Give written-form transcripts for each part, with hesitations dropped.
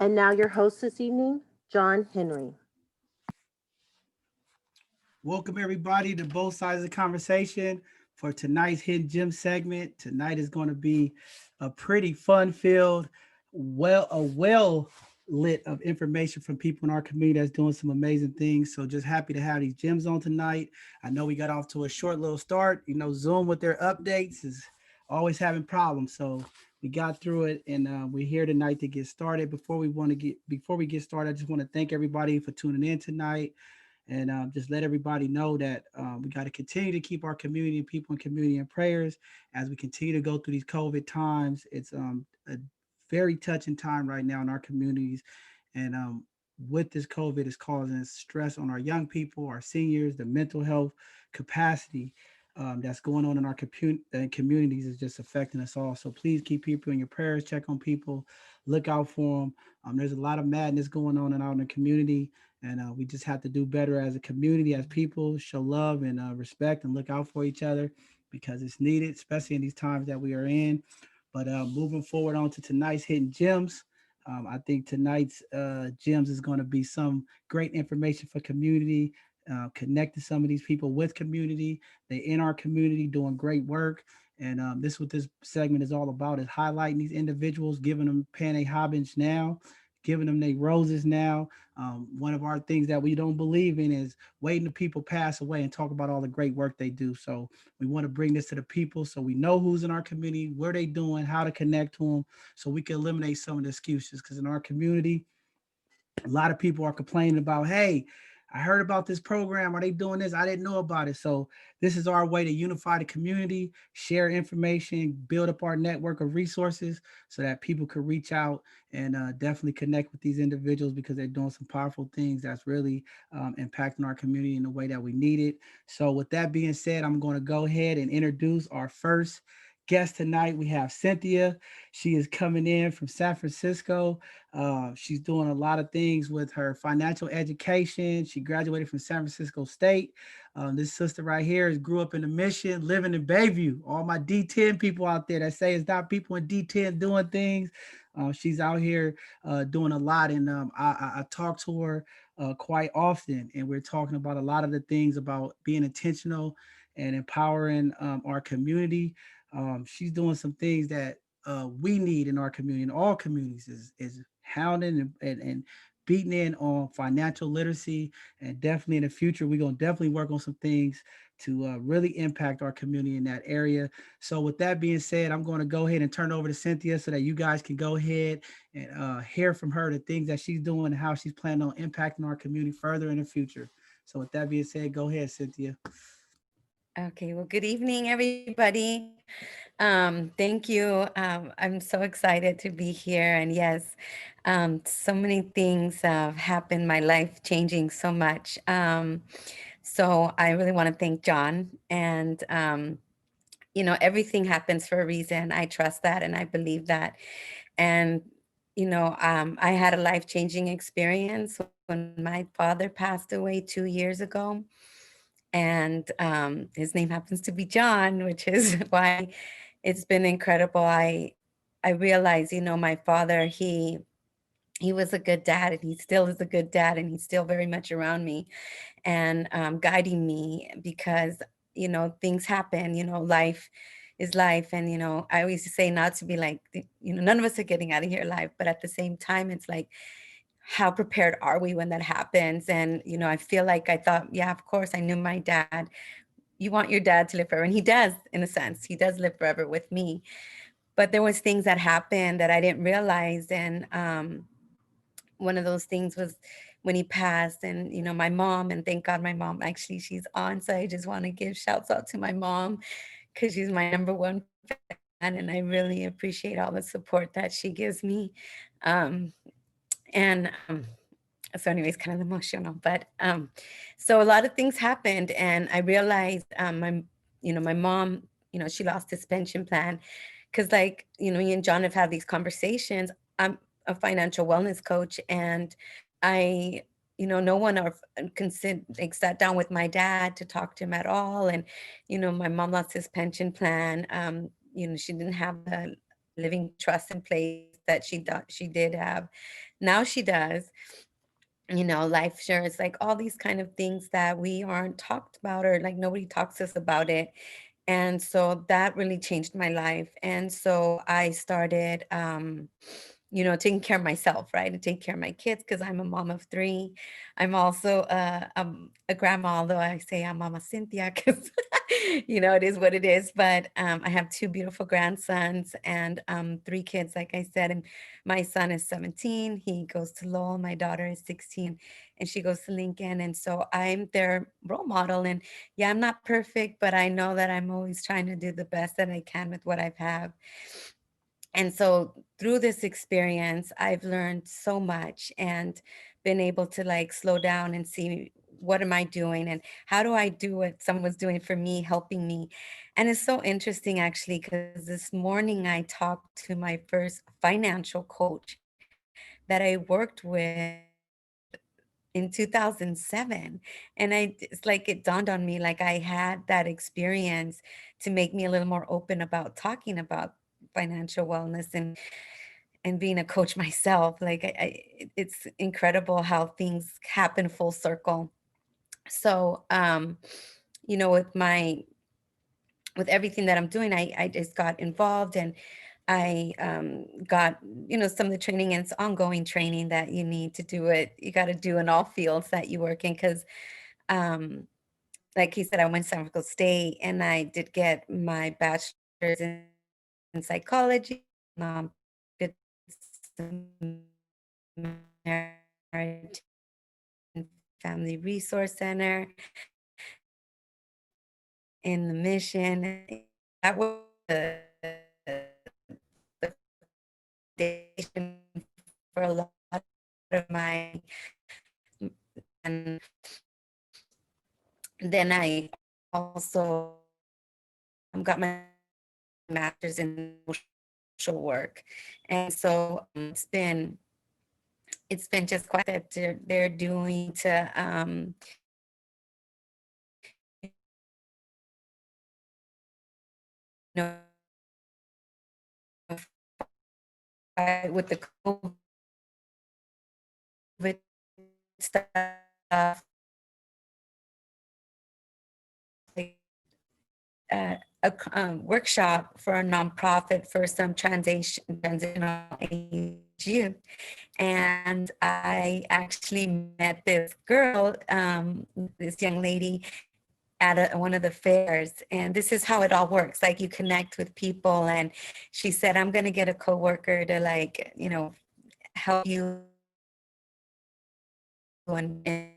And now your host this evening, John Henry. Welcome everybody to both sides of the conversation for tonight's hidden gem segment. Tonight is going to be a pretty fun-filled, well lit of information from people in our community that's doing some amazing things. So just happy to have these gems on tonight. I know we got off to a short little start. You know, Zoom with their updates is always having problems. So we got through it, and we're here tonight to get started. Before we get started, I just want to thank everybody for tuning in tonight and just let everybody know that we got to continue to keep our community and people in community in prayers as we continue to go through these COVID times. It's a very touching time right now in our communities, and with this COVID is causing stress on our young people, our seniors, the mental health capacity that's going on in our communities is just affecting us all. So please keep people in your prayers, check on people, look out for them. There's a lot of madness going on out in the community, and we just have to do better as a community, as people, show love and respect and look out for each other because it's needed, especially in these times that we are in. But moving forward on to tonight's hidden gems. I think tonight's gems is going to be some great information for community, connecting some of these people with community. They in our community doing great work. And this what this segment is all about is highlighting these individuals, giving them paying a homage now, giving them their roses now. One of our things that we don't believe in is waiting till people pass away and talk about all the great work they do. So we want to bring this to the people so we know who's in our community, where they doing, how to connect to them, so we can eliminate some of the excuses. Because in our community, a lot of people are complaining about, hey, I heard about this program. Are they doing this? I didn't know about it. So this is our way to unify the community, share information, build up our network of resources so that people could reach out and definitely connect with these individuals because they're doing some powerful things that's really impacting our community in the way that we need it. So with that being said, I'm going to go ahead and introduce our first guest tonight. We have Cynthia. She is coming in from San Francisco. She's doing a lot of things with her financial education. She graduated from San Francisco State. This sister right here is grew up in the Mission, living in Bayview. All my D10 people out there that say it's not people in D10 doing things. She's out here doing a lot, and I talk to her quite often, and we're talking about a lot of the things about being intentional and empowering our community. She's doing some things that we need in our community, in all communities, is hounding and beating in on financial literacy. And definitely in the future, we're going to definitely work on some things to really impact our community in that area. So with that being said, I'm going to go ahead and turn over to Cynthia so that you guys can go ahead and hear from her the things that she's doing and how she's planning on impacting our community further in the future. So with that being said, go ahead, Cynthia. Okay, well, good evening, everybody. Thank you. I'm so excited to be here. And yes, so many things have happened, my life changing so much. So I really want to thank John. And, everything happens for a reason. I trust that and I believe that. And, I had a life changing experience when my father passed away 2 years ago. And his name happens to be John, which is why it's been incredible. I realized, my father, he was a good dad, and he still is a good dad, and he's still very much around me and guiding me because things happen. Life is life, and I always say not to be like, none of us are getting out of here alive, but at the same time, it's like, how prepared are we when that happens? And I feel like I thought, yeah, of course, I knew my dad. You want your dad to live forever, and he does. In a sense, he does live forever with me, but there was things that happened that I didn't realize. And one of those things was when he passed. And my mom, and thank God my mom, actually, she's on, so I just want to give shouts out to my mom because she's my number one fan, and I really appreciate all the support that she gives me. um, and so anyways, kind of emotional, but so a lot of things happened, and I realized my mom, she lost his pension plan because, like, me and John have had these conversations. I'm a financial wellness coach, and I, no one like sat down with my dad to talk to him at all. And my mom lost his pension plan. She didn't have the living trust in place that she thought she did have. Now she does, life insurance, like all these kind of things that we aren't talked about, or like nobody talks to us about it. And so that really changed my life. And so I started, taking care of myself, right? And taking care of my kids, because I'm a mom of three. I'm also a grandma, although I say I'm Mama Cynthia, because, it is what it is. But I have two beautiful grandsons and three kids, like I said. And my son is 17. He goes to Lowell. My daughter is 16 and she goes to Lincoln. And so I'm their role model. And yeah, I'm not perfect, but I know that I'm always trying to do the best that I can with what I've have. And so through this experience, I've learned so much and been able to like slow down and see what am I doing and how do I do what someone was doing for me, helping me. And it's so interesting actually, because this morning I talked to my first financial coach that I worked with in 2007. And it's like it dawned on me, like I had that experience to make me a little more open about talking about financial wellness and being a coach myself. Like it's incredible how things happen full circle. So with with everything that I'm doing, I just got involved, and I got, some of the training, and it's ongoing training that you need to do it. You got to do in all fields that you work in. Because um, like he said, I went to San Francisco State and I did get my bachelor's in psychology, good Samaritan Family Resource Center in the mission. That was the foundation for a lot of my, and then I also got my master's in social work. And so it's been just quite that they're doing to you know fight with the COVID stuff, like workshop for a nonprofit for some transitional age youth. And I actually met this girl, this young lady at one of the fairs. And this is how it all works. Like you connect with people. And she said, I'm going to get a coworker to like, help you. And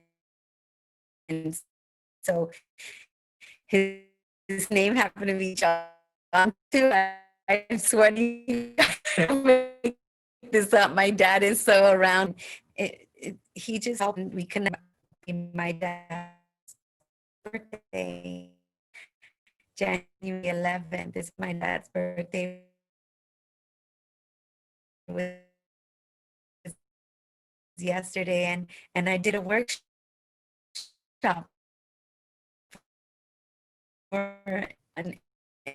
so his name happened to be John too. I swear to you, make this up. My dad is so around. He just helped me connect. My dad's birthday, January 11th, is my dad's birthday. Was yesterday, and I did a workshop for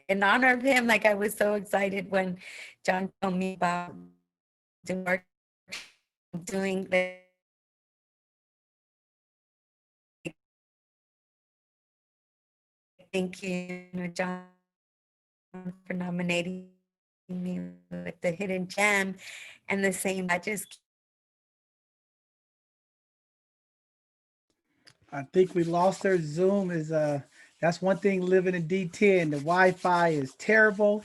in honor of him. Like I was so excited when John told me about the work doing the thank you, John, for nominating me with the hidden gem, and the same. I just I think we lost her. Zoom is that's one thing living in D10. The Wi-Fi is terrible.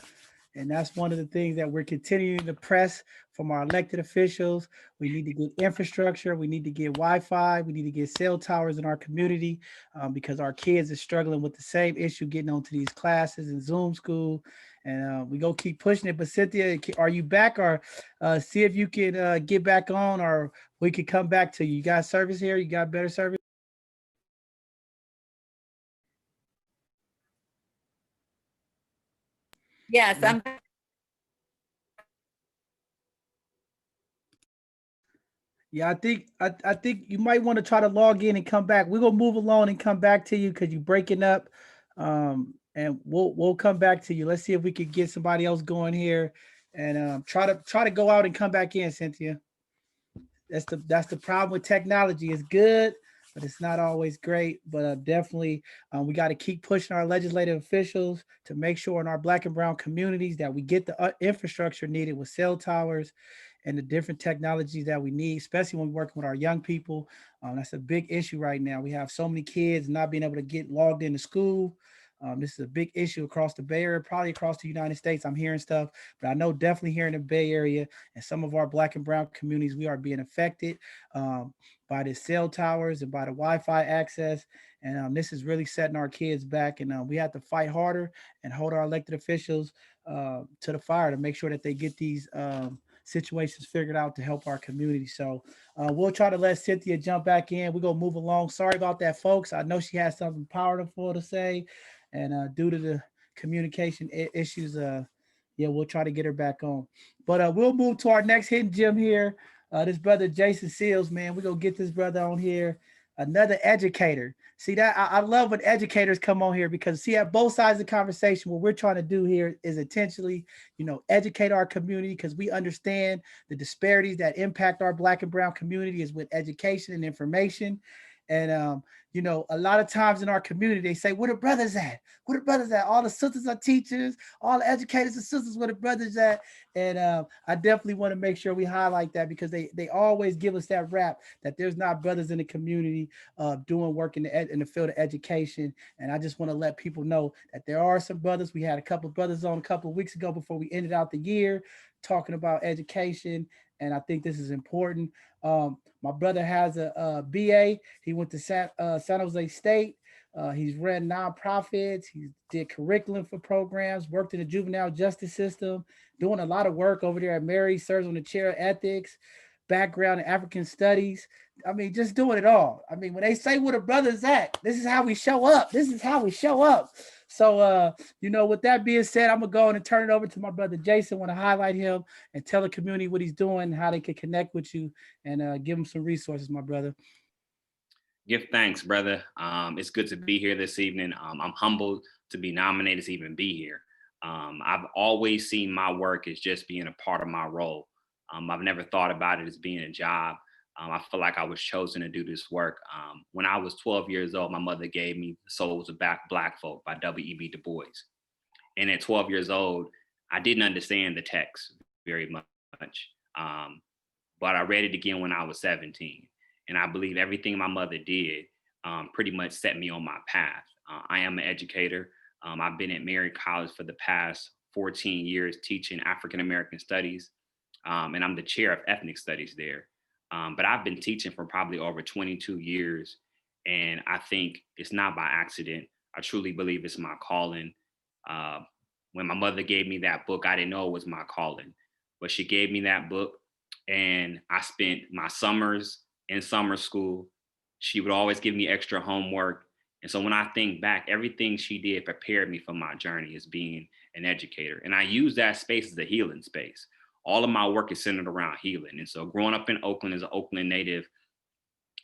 And that's one of the things that we're continuing to press from our elected officials. We need to get infrastructure. We need to get Wi-Fi. We need to get cell towers in our community because our kids are struggling with the same issue getting onto these classes in Zoom school. And we go keep pushing it. But Cynthia, are you back? Or see if you can get back on, or we could come back to you. You got service here? You got better service? yes, I'm Yeah, I think you might want to try to log in and come back. We're gonna move along and come back to you because you're breaking up. And we'll come back to you. Let's see if we could get somebody else going here and try to go out and come back in, Cynthia. that's the problem with technology. It's good, but it's not always great. But definitely, we got to keep pushing our legislative officials to make sure in our Black and brown communities that we get the infrastructure needed with cell towers and the different technologies that we need, especially when we're working with our young people. That's a big issue right now. We have so many kids not being able to get logged into school. This is a big issue across the Bay Area, probably across the United States. I'm hearing stuff, but I know definitely here in the Bay Area and some of our Black and brown communities, we are being affected by the cell towers and by the Wi-Fi access. And this is really setting our kids back. And we have to fight harder and hold our elected officials to the fire to make sure that they get these situations figured out to help our community. So we'll try to let Cynthia jump back in. We're going to move along. Sorry about that, folks. I know she has something powerful to say. And due to the communication issues, yeah, we'll try to get her back on. But we'll move to our next hidden gem here. This brother Jason Seals, man, we're going to get this brother on here. Another educator. See that I love when educators come on here because see at both sides of the conversation, what we're trying to do here is intentionally, educate our community because we understand the disparities that impact our Black and brown communities with education and information. And a lot of times in our community, they say, where the brothers at? Where the brothers at? All the sisters are teachers, all the educators and sisters, where the brothers at? And I definitely want to make sure we highlight that because they always give us that rap that there's not brothers in the community doing work in the field of education. And I just want to let people know that there are some brothers. We had a couple of brothers on a couple of weeks ago before we ended out the year talking about education. And I think this is important. My brother has a BA. He went to San Jose State. He's ran nonprofits. He did curriculum for programs, worked in the juvenile justice system, doing a lot of work over there at Mary, serves on the chair of ethics, background in African studies. I mean, just doing it all. I mean, when they say where the brothers at, this is how we show up. This is how we show up. So, with that being said, I'm going to go and turn it over to my brother Jason. I want to highlight him and tell the community what he's doing, how they can connect with you and give them some resources, my brother. Give thanks, brother. It's good to be here this evening. I'm humbled to be nominated to even be here. I've always seen my work as just being a part of my role. I've never thought about it as being a job. I feel like I was chosen to do this work. When I was 12 years old, my mother gave me The Souls of Black Folk by W.E.B. Du Bois. And at 12 years old, I didn't understand the text very much. But I read it again when I was 17. And I believe everything my mother did pretty much set me on my path. I am an educator. I've been at Mary College for the past 14 years teaching African American studies. And I'm the chair of ethnic studies there. But I've been teaching for probably over 22 years. And I think it's not by accident. I truly believe it's my calling. When my mother gave me that book, I didn't know it was my calling. But she gave me that book and I spent my summers in summer school. She would always give me extra homework. And so when I think back, everything she did prepared me for my journey as being an educator. And I use that space as a healing space. All of my work is centered around healing. And so growing up in Oakland as an Oakland native,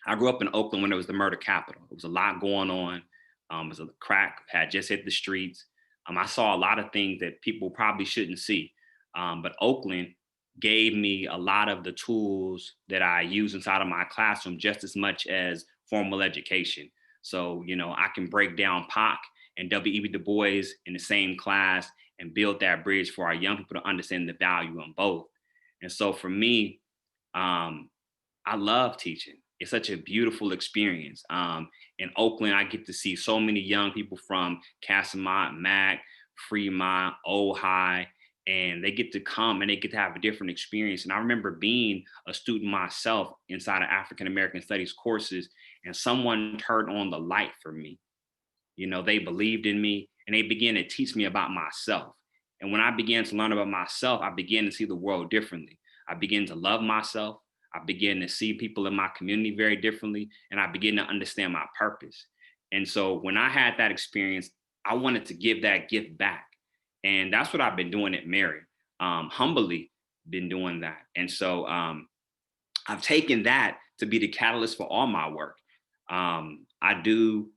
I grew up in Oakland when it was the murder capital. There was a lot going on. It was a crack had just hit the streets. I saw a lot of things that people probably shouldn't see. But Oakland gave me a lot of the tools that I use inside of my classroom just as much as formal education. So, I can break down Pac and W.E.B. Du Bois in the same class and build that bridge for our young people to understand the value in both. And so for me, I love teaching. It's such a beautiful experience. In Oakland, I get to see so many young people from Casamont, Mac, Fremont, Ojai, and they get to come and they get to have a different experience. And I remember being a student myself inside of African American Studies courses, and someone turned on the light for me. They believed in me and they began to teach me about myself. And when I began to learn about myself, I began to see the world differently. I began to love myself. I began to see people in my community very differently, and I began to understand my purpose. And so when I had that experience, I wanted to give that gift back. And that's what I've been doing at Mary, humbly been doing that. And so I've taken that to be the catalyst for all my work. I do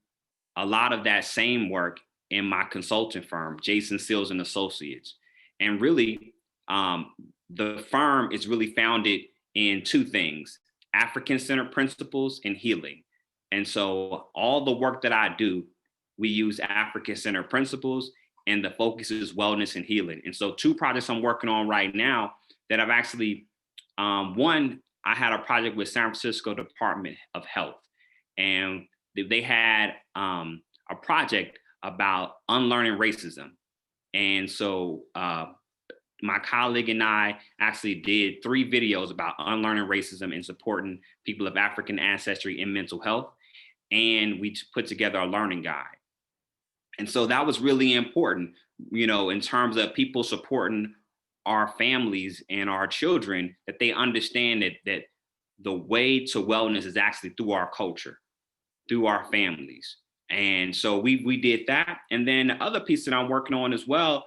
a lot of that same work in my consulting firm, Jason Seals and Associates. And really, the firm is really founded in two things: African-centered principles, and healing. And so all the work that I do, we use African-centered principles, and the focus is wellness and healing. And so 2 projects I'm working on right now that I've actually, one, I had a project with San Francisco Department of Health, and they had a project about unlearning racism. And so my colleague and I actually did 3 videos about unlearning racism and supporting people of African ancestry in mental health. And we put together a learning guide. And so that was really important, in terms of people supporting our families and our children, that they understand that the way to wellness is actually through our culture, through our families. And so we did that. And then the other piece that I'm working on as well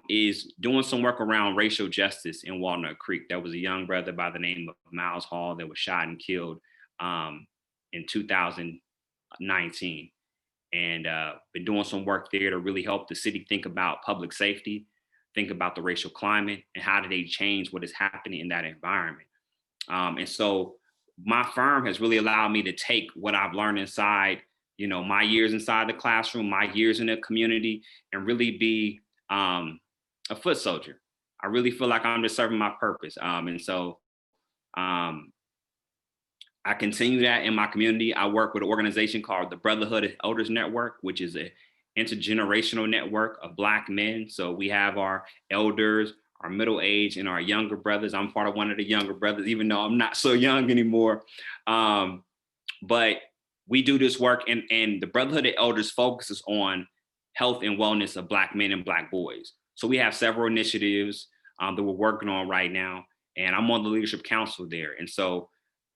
is doing some work around racial justice in Walnut Creek. There was a young brother by the name of Miles Hall that was shot and killed in 2019. And been doing some work there to really help the city think about public safety, think about the racial climate, and how do they change what is happening in that environment. And so my firm has really allowed me to take what I've learned inside, my years inside the classroom, my years in the community, and really be a foot soldier. I really feel like I'm just serving my purpose. And so I continue that in my community. I work with an organization called the Brotherhood of Elders Network, which is an intergenerational network of Black men. So we have our elders, our middle age, and our younger brothers. I'm part of one of the younger brothers, even though I'm not so young anymore. But we do this work, and the Brotherhood of Elders focuses on health and wellness of Black men and Black boys. So we have several initiatives that we're working on right now, and I'm on the leadership council there. And so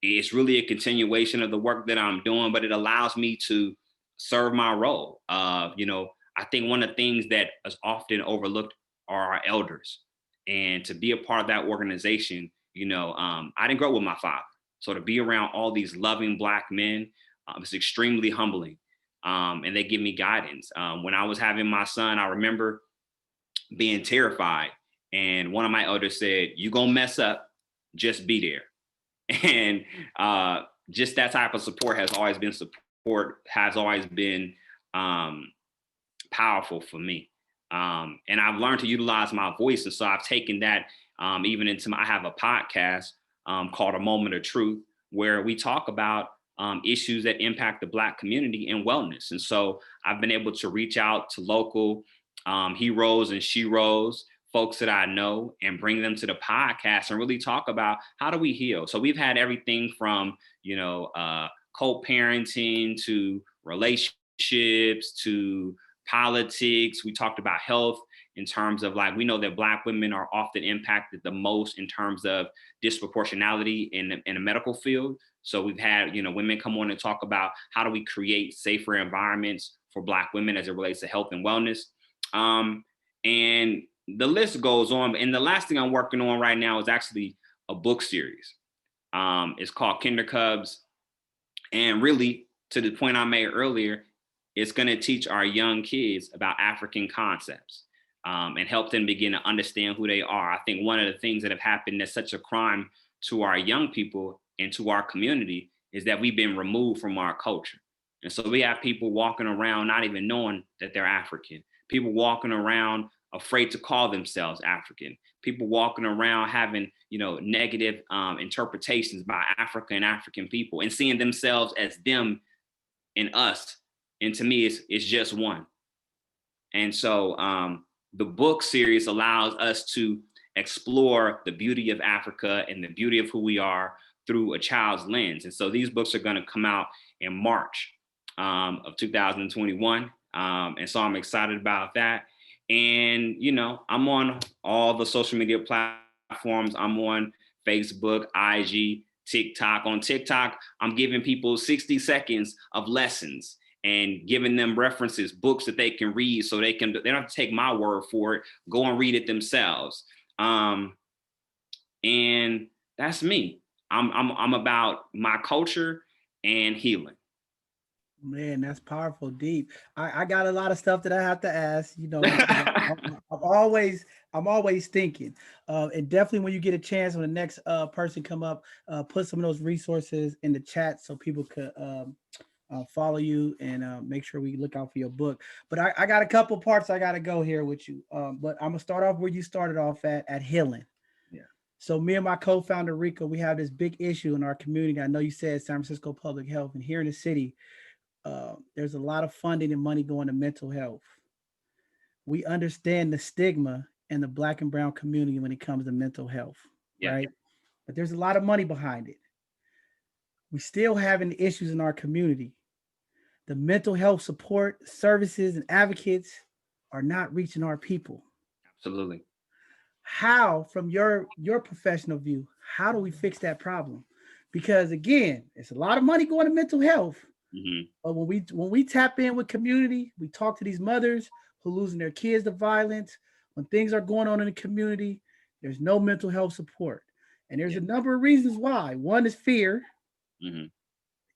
it's really a continuation of the work that I'm doing, but it allows me to serve my role. I think one of the things that is often overlooked are our elders. And to be a part of that organization, I didn't grow up with my father. So to be around all these loving Black men, it's extremely humbling. And they give me guidance. When I was having my son, I remember being terrified. And one of my elders said, "You gonna mess up, just be there." And just that type of support has always been powerful for me. And I've learned to utilize my voice. And so I've taken that even into I have a podcast called A Moment of Truth, where we talk about issues that impact the Black community and wellness. And so I've been able to reach out to local heroes and sheroes, folks that I know, and bring them to the podcast and really talk about how do we heal. So we've had everything from, co-parenting to relationships to politics. We talked about health in terms of we know that Black women are often impacted the most in terms of disproportionality in the medical field. So we've had, women come on and talk about how do we create safer environments for Black women as it relates to health and wellness. And the list goes on. And the last thing I'm working on right now is actually a book series. It's called Kinder Cubs. And really, to the point I made earlier, it's going to teach our young kids about African concepts and help them begin to understand who they are. I think one of the things that have happened that's such a crime to our young people and to our community is that we've been removed from our culture. And so we have people walking around not even knowing that they're African, people walking around afraid to call themselves African, people walking around having, negative interpretations by Africa and African people and seeing themselves as them and us. And to me, it's just one. And so the book series allows us to explore the beauty of Africa and the beauty of who we are through a child's lens. And so these books are going to come out in March of 2021. And so I'm excited about that. And, I'm on all the social media platforms. I'm on Facebook, IG, TikTok. On TikTok, I'm giving people 60 seconds of lessons and giving them references, books that they can read so they don't have to take my word for it, go and read it themselves. And that's me. I'm about my culture and healing. Man, that's powerful, deep. I got a lot of stuff that I have to ask. I've always I'm always thinking, and definitely when you get a chance, when the next person come up, put some of those resources in the chat so people could follow you and make sure we look out for your book. But I got a couple parts I got to go here with you. But I'm gonna start off where you started off at healing. Yeah. So me and my co-founder Rico, we have this big issue in our community. I know you said San Francisco Public Health, and here in the city, there's a lot of funding and money going to mental health. We understand the stigma in the Black and brown community when it comes to mental health, Yeah. right? But there's a lot of money behind it. We still having issues in our community. The mental health support services and advocates are not reaching our people. Absolutely. How, from your professional view, how do we fix that problem? Because again, it's a lot of money going to mental health. Mm-hmm. But when we tap in with community, we talk to these mothers who are losing their kids to violence. When things are going on in the community, there's no mental health support. And there's a number of reasons why. One is fear, Mm-hmm.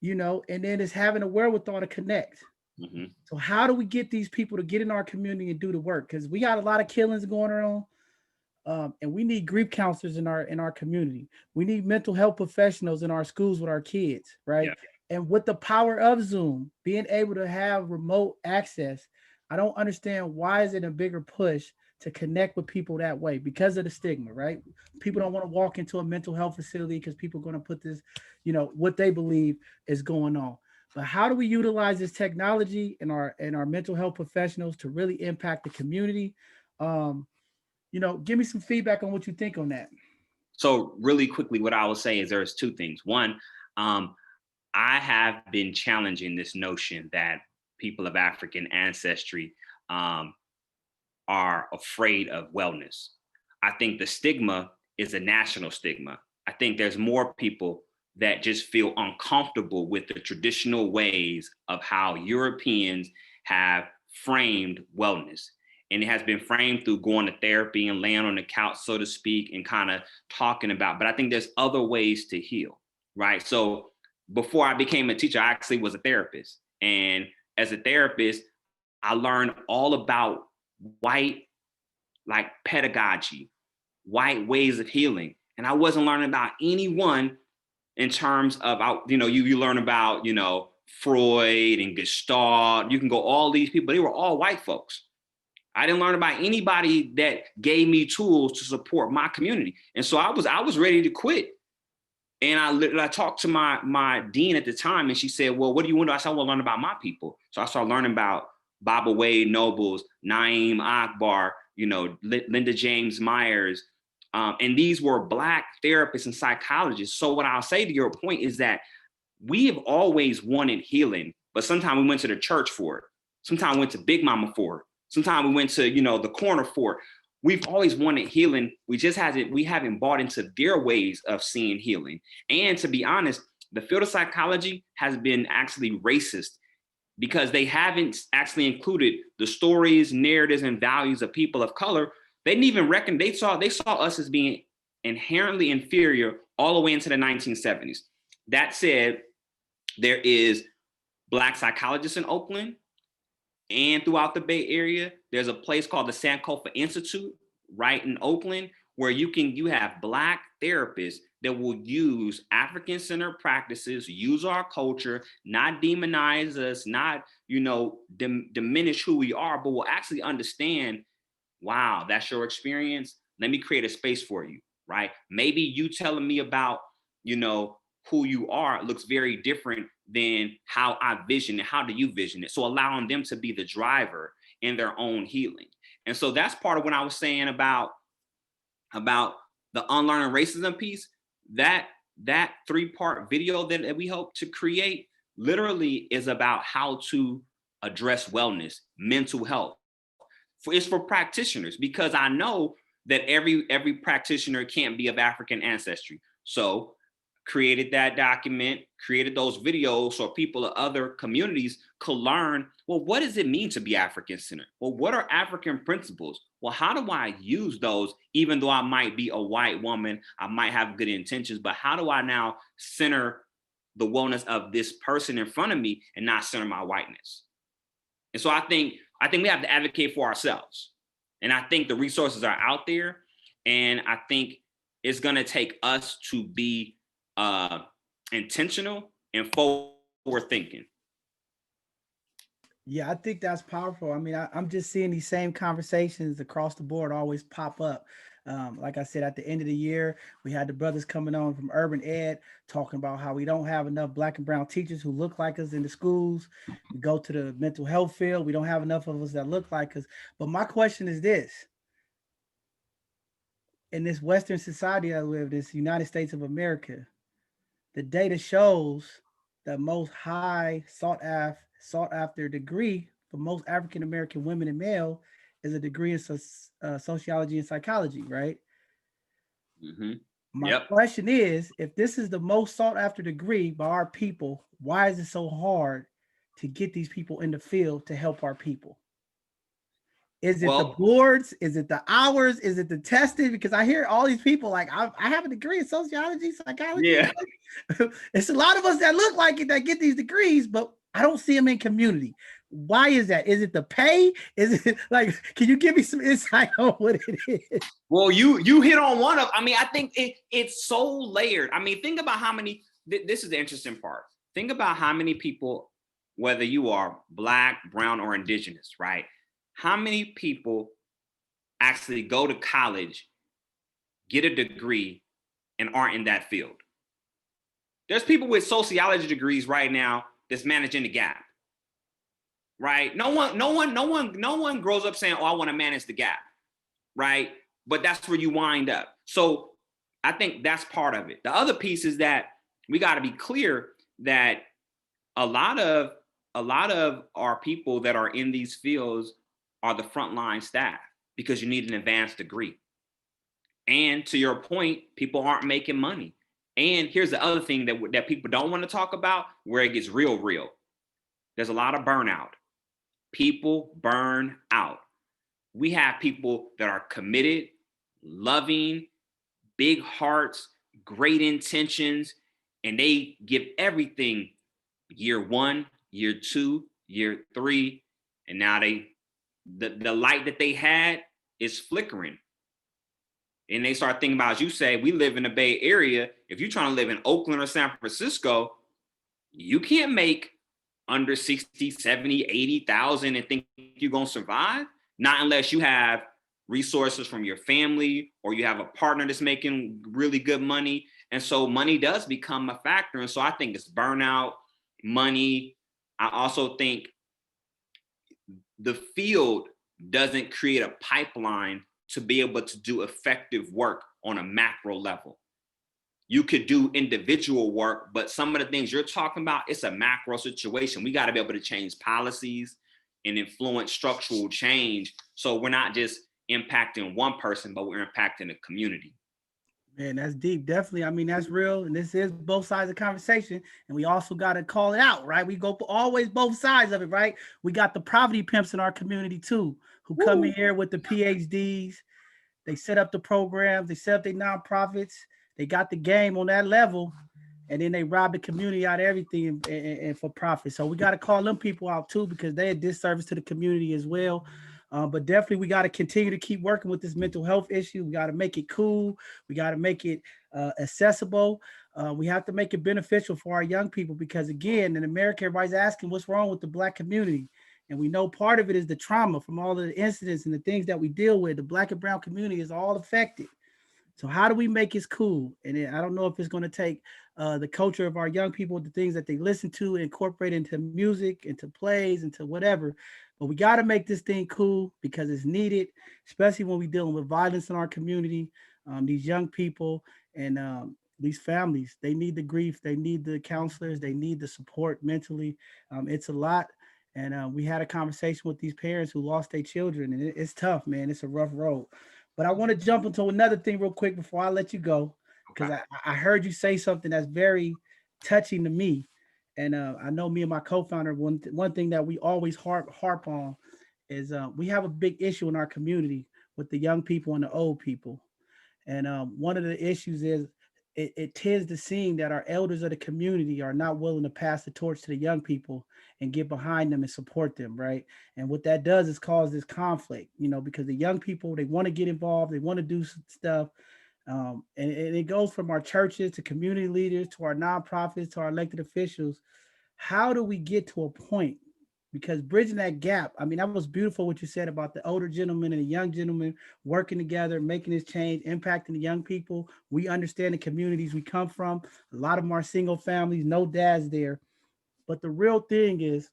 you know, and then it's having a wherewithal to connect. Mm-hmm. So how do we get these people to get in our community and do the work? Because we got a lot of killings going on. And we need grief counselors in our community. We need mental health professionals in our schools with our kids, right? Yeah. And with the power of Zoom, being able to have remote access, I don't understand why is it a bigger push to connect with people that way because of the stigma, right? People don't want to walk into a mental health facility because people are going to put this, you know, what they believe is going on. But how do we utilize this technology and our mental health professionals to really impact the community? You know, give me some feedback on what you think on that. So really quickly, what I will say is there's two things. One, I have been challenging this notion that people of African ancestry are afraid of wellness. I think the stigma is a national stigma. I think there's more people that just feel uncomfortable with the traditional ways of how Europeans have framed wellness. And it has been framed through going to therapy and laying on the couch, so to speak, and kind of talking about, but I think there's other ways to heal, right? So before I became a teacher, I actually was a therapist. And as a therapist, I learned all about white, like pedagogy, white ways of healing. And I wasn't learning about anyone in terms of, you know, you learn about, you know, Freud and Gestalt, you can go all these people, they were all white folks. I didn't learn about anybody that gave me tools to support my community. And so I was ready to quit. And I talked to my dean at the time, and she said, well, what do you want to do? I said, I want to learn about my people. So I started learning about Baba Wade Nobles, Naeem Akbar, you know, Linda James Myers. And these were Black therapists and psychologists. So what I'll say to your point is that we have always wanted healing, but sometimes we went to the church for it. Sometimes we went to Big Mama for it. Sometimes we went to, you know, the corner for it. We've always wanted healing. We haven't bought into their ways of seeing healing. And to be honest, the field of psychology has been actually racist because they haven't actually included the stories, narratives, and values of people of color. They didn't even reckon, they saw us as being inherently inferior all the way into the 1970s. That said, there is Black psychologists in Oakland and throughout the Bay Area. There's a place called the Sankofa Institute right in Oakland where you have Black therapists that will use African-centered practices, use our culture, not demonize us, not, you know, diminish who we are, but will actually understand, wow, that's your experience. Let me create a space for you, right? Maybe you telling me about, you know, who you are looks very different than how I vision it. How do you vision it? So allowing them to be the driver in their own healing. And so that's part of what I was saying about the unlearning racism piece. That 3-part video that we hope to create literally is about how to address wellness, mental health. It's for practitioners, because I know that every practitioner can't be of African ancestry. So created that document, created those videos so people of other communities could learn, well, what does it mean to be African-centered? Well, what are African principles? Well, how do I use those, even though I might be a white woman, I might have good intentions, but how do I now center the wellness of this person in front of me and not center my whiteness? And so I think we have to advocate for ourselves. And I think the resources are out there. And I think it's going to take us to be intentional and forward thinking. Yeah, I think that's powerful. I mean, I'm just seeing these same conversations across the board always pop up. Like I said, at the end of the year, we had the brothers coming on from Urban Ed talking about how we don't have enough Black and brown teachers who look like us in the schools. We go to the mental health field, we don't have enough of us that look like us. But my question is this: in this Western society I live, this United States of America, the data shows the most high sought after degree for most African American women and male is a degree in sociology and psychology, right? Mm-hmm. My Yep. question is, if this is the most sought after degree by our people, why is it so hard to get these people in the field to help our people? Is it the boards? Is it the hours? Is it the testing? Because I hear all these people like, I have a degree in sociology, psychology. Yeah. It's a lot of us that look like it that get these degrees, but I don't see them in community. Why is that? Is it the pay? Is it like, can you give me some insight on what it is? Well, you hit on one of, I mean, I think it's so layered. I mean, think about how many, this is the interesting part. Think about how many people, whether you are Black, brown, or indigenous, right? How many people actually go to college, get a degree, and aren't in that field? There's people with sociology degrees right now that's managing the gap, right? No one grows up saying, "Oh, I want to manage the gap," right? But that's where you wind up. So I think that's part of it. The other piece is that we got to be clear that a lot of our people that are in these fields are the frontline staff because you need an advanced degree. And to your point, people aren't making money. And here's the other thing that people don't want to talk about, where it gets real. There's a lot of burnout. People burn out. We have people that are committed, loving, big hearts, great intentions, and they give everything year 1, year 2, year 3, and now the light that they had is flickering. And they start thinking about, as you say, we live in the Bay Area. If you're trying to live in Oakland or San Francisco, you can't make under 60, 70, 80,000 and think you're going to survive. Not unless you have resources from your family or you have a partner that's making really good money. And so money does become a factor. And so I think it's burnout, money. I also think the field doesn't create a pipeline to be able to do effective work on a macro level. You could do individual work, but some of the things you're talking about, it's a macro situation. We got to be able to change policies and influence structural change. So we're not just impacting one person, but we're impacting the community. Man, that's deep. Definitely. I mean, that's real. And this is both sides of the conversation. And we also got to call it out, right? We go always both sides of it, right? We got the poverty pimps in our community too, who come in here with the PhDs. They set up the programs. They set up their nonprofits. They got the game on that level. And then they rob the community out of everything and for profit. So we got to call them people out too, because they're a disservice to the community as well. But definitely we got to continue to keep working with this mental health issue. We got to make it cool. We got to make it accessible. We have to make it beneficial for our young people, because again, in America, everybody's asking what's wrong with the Black community. And we know part of it is the trauma from all of the incidents and the things that we deal with. The Black and brown community is all affected. So how do we make it cool? And I don't know if it's going to take the culture of our young people, the things that they listen to, incorporate into music, into plays, into whatever. But we got to make this thing cool because it's needed, especially when we're dealing with violence in our community. These young people and these families, they need the grief. They need the counselors. They need the support mentally. It's a lot. And we had a conversation with these parents who lost their children. And it's tough, man. It's a rough road. But I want to jump into another thing real quick before I let you go, because I heard you say something that's very touching to me. And I know me and my co-founder, one thing that we always harp on is we have a big issue in our community with the young people and the old people. And one of the issues is it tends to seem that our elders of the community are not willing to pass the torch to the young people and get behind them and support them, right? And what that does is cause this conflict, because the young people, they want to get involved, they want to do stuff. And it goes from our churches to community leaders to our nonprofits to our elected officials. How do we get to a point? Because bridging that gap, I mean, that was beautiful what you said about the older gentleman and the young gentleman working together, making this change, impacting the young people. We understand the communities we come from. A lot of them are single families, no dads there. But the real thing is,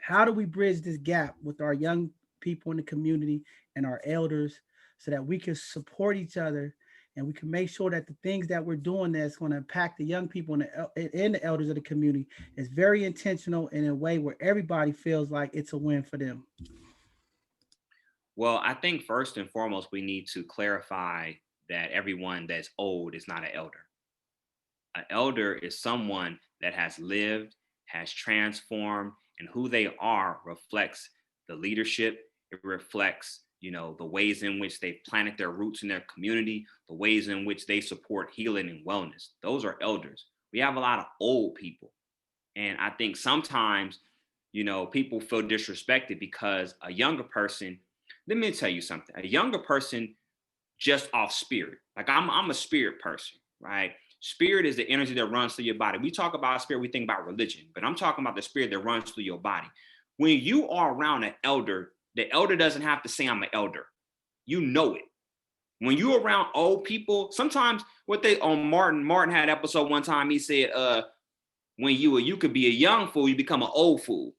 how do we bridge this gap with our young people in the community and our elders so that we can support each other and we can make sure that the things that we're doing that's going to impact the young people and the elders of the community is very intentional in a way where everybody feels like it's a win for them? Well, I think first and foremost, we need to clarify that everyone that's old is not an elder. An elder is someone that has lived, has transformed, and who they are reflects the leadership. It reflects, the ways in which they've planted their roots in their community, the ways in which they support healing and wellness. Those are elders. We have a lot of old people. And I think sometimes, people feel disrespected because a younger person, let me tell you something, a younger person just off spirit. Like I'm a spirit person, right? Spirit is the energy that runs through your body. We talk about spirit, we think about religion, but I'm talking about the spirit that runs through your body. When you are around an elder, the elder doesn't have to say I'm an elder. You know it. When you're around old people, sometimes what they on Martin had an episode one time, he said, when you could be a young fool, you become an old fool,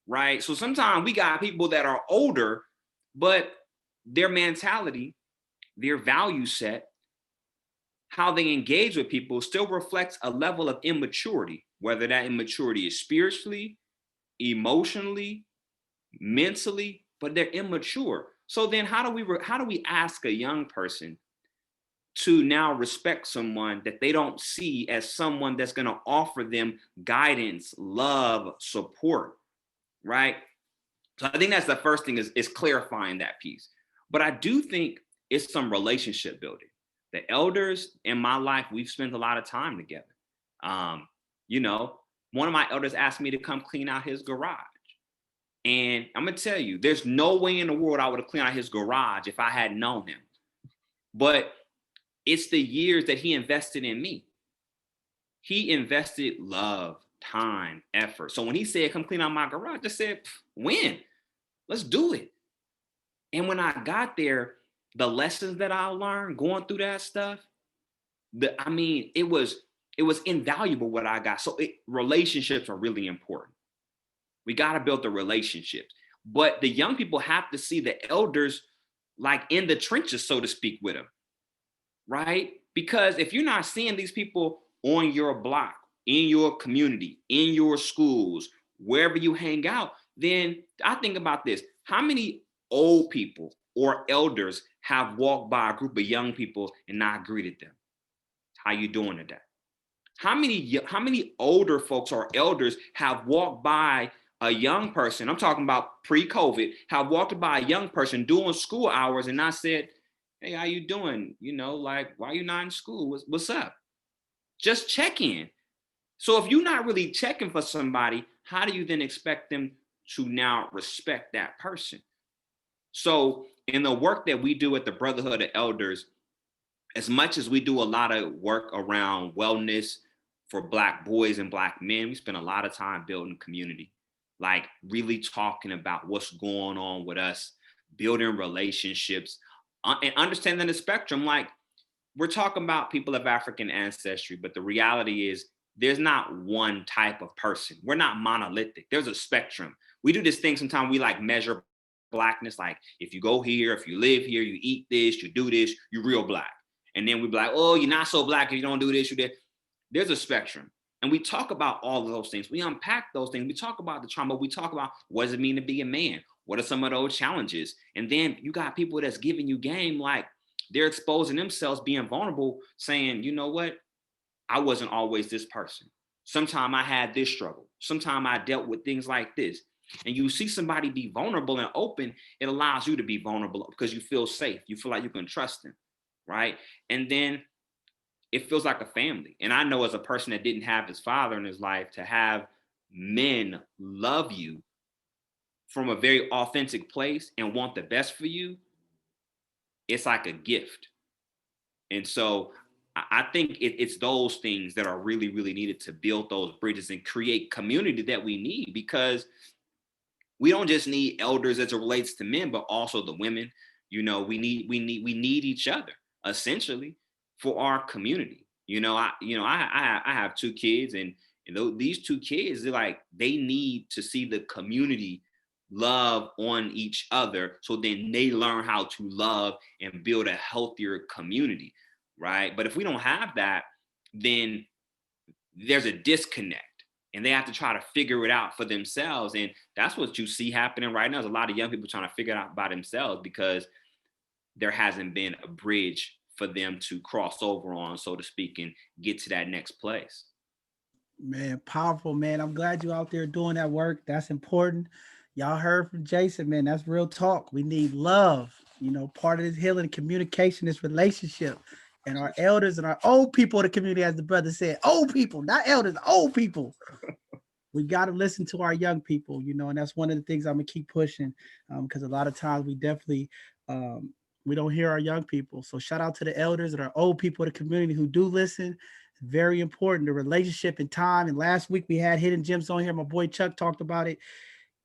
right? So sometimes we got people that are older, but their mentality, their value set, how they engage with people still reflects a level of immaturity, whether that immaturity is spiritually, emotionally, mentally, but they're immature. So then how do we ask a young person to now respect someone that they don't see as someone that's going to offer them guidance, love, support, right? So I think that's the first thing is clarifying that piece. But I do think it's some relationship building. The elders in my life, we've spent a lot of time together. One of my elders asked me to come clean out his garage. And I'm going to tell you, there's no way in the world I would have cleaned out his garage if I hadn't known him. But it's the years that he invested in me. He invested love, time, effort. So when he said, come clean out my garage, I said, when? Let's do it. And when I got there, the lessons that I learned going through that stuff, it was invaluable what I got. So relationships are really important. We got to build the relationships. But the young people have to see the elders like in the trenches, so to speak, with them, right? Because if you're not seeing these people on your block, in your community, in your schools, wherever you hang out, then I think about this. How many old people or elders have walked by a group of young people and not greeted them? How you doing today? How many older folks or elders have walked by a young person? I'm talking about pre-COVID, have walked by a young person doing school hours and not said, hey, how you doing? Why are you not in school? What's up? Just check in. So if you're not really checking for somebody, how do you then expect them to now respect that person? So in the work that we do at the Brotherhood of Elders, as much as we do a lot of work around wellness for Black boys and Black men, we spend a lot of time building community, like really talking about what's going on with us, building relationships, and understanding the spectrum. Like, we're talking about people of African ancestry, but the reality is there's not one type of person. We're not monolithic. There's a spectrum. We do this thing sometimes, we like measure Blackness, like if you go here, if you live here, you eat this, you do this, you're real Black. And then we be like, oh, you're not so Black if you don't do this, you did. There's a spectrum. And we talk about all of those things. We unpack those things. We talk about the trauma. We talk about what does it mean to be a man? What are some of those challenges? And then you got people that's giving you game, like they're exposing themselves, being vulnerable, saying, you know what? I wasn't always this person. Sometimes I had this struggle. Sometimes I dealt with things like this. And you see somebody be vulnerable and open, it allows you to be vulnerable because you feel safe. You feel like you can trust them, right? And then it feels like a family. And I know as a person that didn't have his father in his life, to have men love you from a very authentic place and want the best for you, it's like a gift. And so I think it's those things that are really, really needed to build those bridges and create community that we need, because we don't just need elders as it relates to men, but also the women. We need each other essentially for our community. I have two kids, and these two kids, they need to see the community love on each other, so then they learn how to love and build a healthier community, right? But if we don't have that, then there's a disconnect, and they have to try to figure it out for themselves. And that's what you see happening right now. There's a lot of young people trying to figure it out by themselves because there hasn't been a bridge for them to cross over on, so to speak, and get to that next place. Man, powerful, man. I'm glad you out there doing that work. That's important. Y'all heard from Jason, man. That's real talk. We need love. Part of this healing communication is relationship. And our elders and our old people of the community, as the brother said, old people, not elders, old people. We got to listen to our young people, and that's one of the things I'm going to keep pushing, because a lot of times we definitely, we don't hear our young people. So shout out to the elders and our old people of the community who do listen. It's very important, the relationship and time. And last week we had Hidden Gems on here. My boy Chuck talked about it.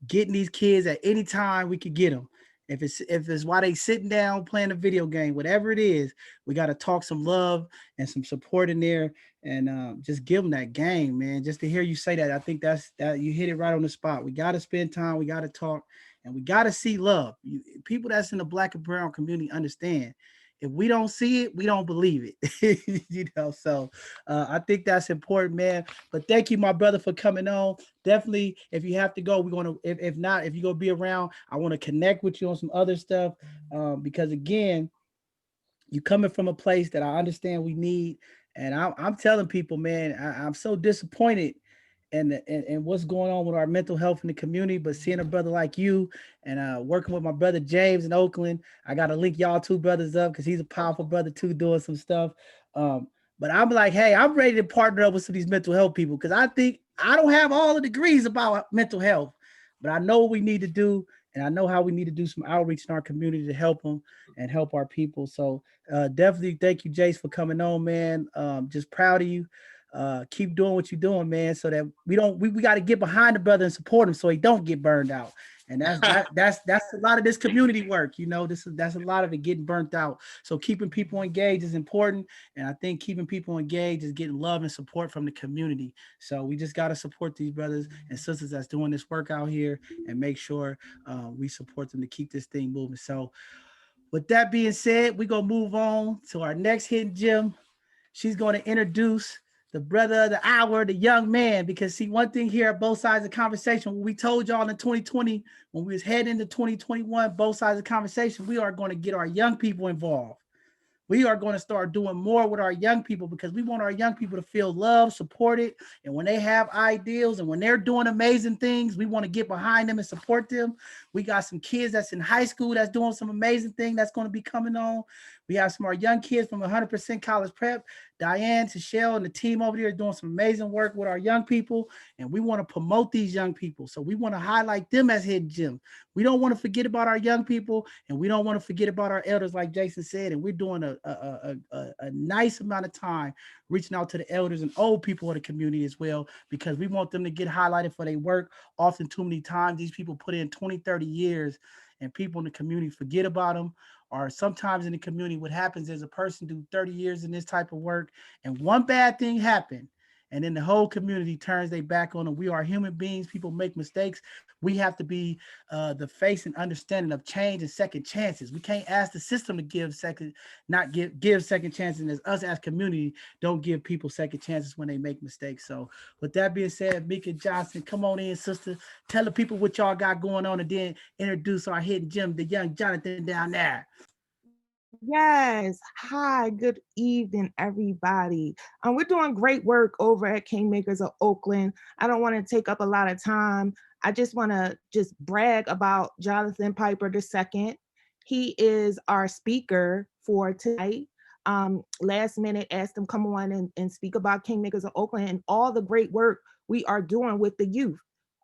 Getting these kids at any time we could get them. If it's while they sitting down playing a video game, whatever it is, we got to talk some love and some support in there, and just give them that game, man. Just to hear you say that, I think that you hit it right on the spot. We got to spend time, we got to talk, and we got to see love. People that's in the Black and brown community understand. If we don't see it, we don't believe it. So I think that's important, man. But thank you, my brother, for coming on. Definitely, if you have to go, we're going to, if not, if you're going to be around, I want to connect with you on some other stuff, because again, you coming from a place that I understand we need. And I'm telling people, man, I'm so disappointed and what's going on with our mental health in the community, but seeing a brother like you and working with my brother James in Oakland, I got to link y'all two brothers up because he's a powerful brother too, doing some stuff. But I'm like, hey, I'm ready to partner up with some of these mental health people, because I think I don't have all the degrees about mental health, but I know what we need to do, and I know how we need to do some outreach in our community to help them and help our people. So definitely thank you, Jace, for coming on, man. Just proud of you. Keep doing what you're doing, man, so that we got to get behind the brother and support him so he don't get burned out. And that's a lot of this community work, that's a lot of it, getting burnt out. So keeping people engaged is important. And I think keeping people engaged is getting love and support from the community. So we just got to support these brothers and sisters that's doing this work out here and make sure we support them to keep this thing moving. So with that being said, we're going to move on to our next hidden gem. She's going to introduce the brother of the hour, the young man, because see, one thing here at both sides of the conversation, when we told y'all in 2020, when we was heading into 2021, both sides of the conversation, we are going to get our young people involved. We are going to start doing more with our young people because we want our young people to feel loved, supported. And when they have ideals and when they're doing amazing things, we want to get behind them and support them. We got some kids that's in high school that's doing some amazing thing that's going to be coming on. We have some of our young kids from 100% College Prep. Diane, Tashelle, and the team over there are doing some amazing work with our young people. And we want to promote these young people. So we want to highlight them as hidden gems. We don't want to forget about our young people, and we don't want to forget about our elders, like Jason said. And we're doing a nice amount of time reaching out to the elders and old people of the community as well, because we want them to get highlighted for their work. Often too many times, these people put in 20, 30 years, and people in the community forget about them. Or sometimes in the community, what happens is a person do 30 years in this type of work, and one bad thing happened, and then the whole community turns their back on them. We are human beings. People make mistakes. We have to be the face and understanding of change and second chances. We can't ask the system to give second chances, and as us as community don't give people second chances when they make mistakes. So with that being said, Meeka Johnson, come on in, sister. Tell the people what y'all got going on, and then introduce our hidden gem, the young Jonathan down there. Yes. Hi, good evening, everybody. We're doing great work over at Kingmakers of Oakland. I don't want to take up a lot of time. I just want to brag about Jonathan Piper II. He is our speaker for tonight. last minute, asked them come on and speak about Kingmakers of Oakland and all the great work we are doing with the youth.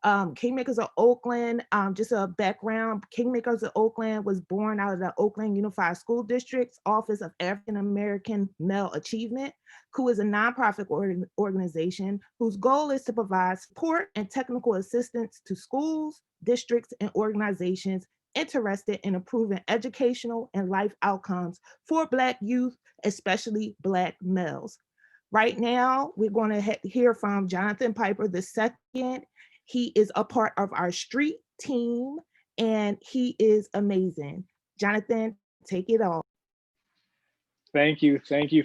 Kingmakers of Oakland, just a background, Kingmakers of Oakland was born out of the Oakland Unified School District's Office of African American Male Achievement, who is a nonprofit organization whose goal is to provide support and technical assistance to schools, districts, and organizations interested in improving educational and life outcomes for Black youth, especially Black males. Right now, we're going to hear from Jonathan Piper II. He is a part of our street team and he is amazing. Jonathan, take it off. Thank you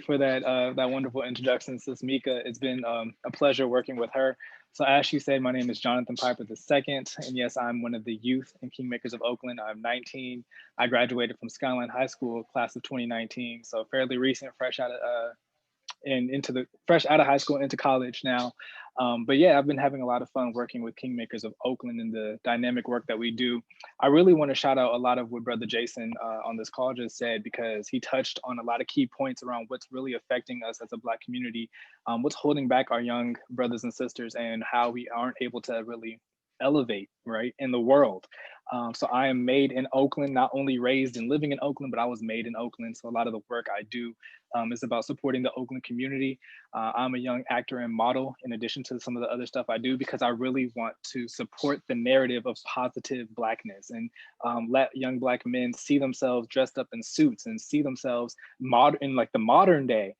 for that that wonderful introduction, Sis Meeka. It's been a pleasure working with her. So as she said, my name is Jonathan Piper II, and yes, I'm one of the youth and Kingmakers of Oakland. I'm 19. I graduated from Skyline High School, class of 2019, so fairly recent, fresh out of fresh out of high school into college now. But yeah, I've been having a lot of fun working with Kingmakers of Oakland and the dynamic work that we do. I really want to shout out a lot of what Brother Jason on this call just said, because he touched on a lot of key points around what's really affecting us as a Black community, what's holding back our young brothers and sisters, and how we aren't able to really elevate, right, in the world. So I am made in Oakland, not only raised and living in Oakland, but I was made in Oakland. So a lot of the work I do is about supporting the Oakland community. I'm a young actor and model in addition to some of the other stuff I do, because I really want to support the narrative of positive Blackness and let young Black men see themselves dressed up in suits and see themselves in like the modern day,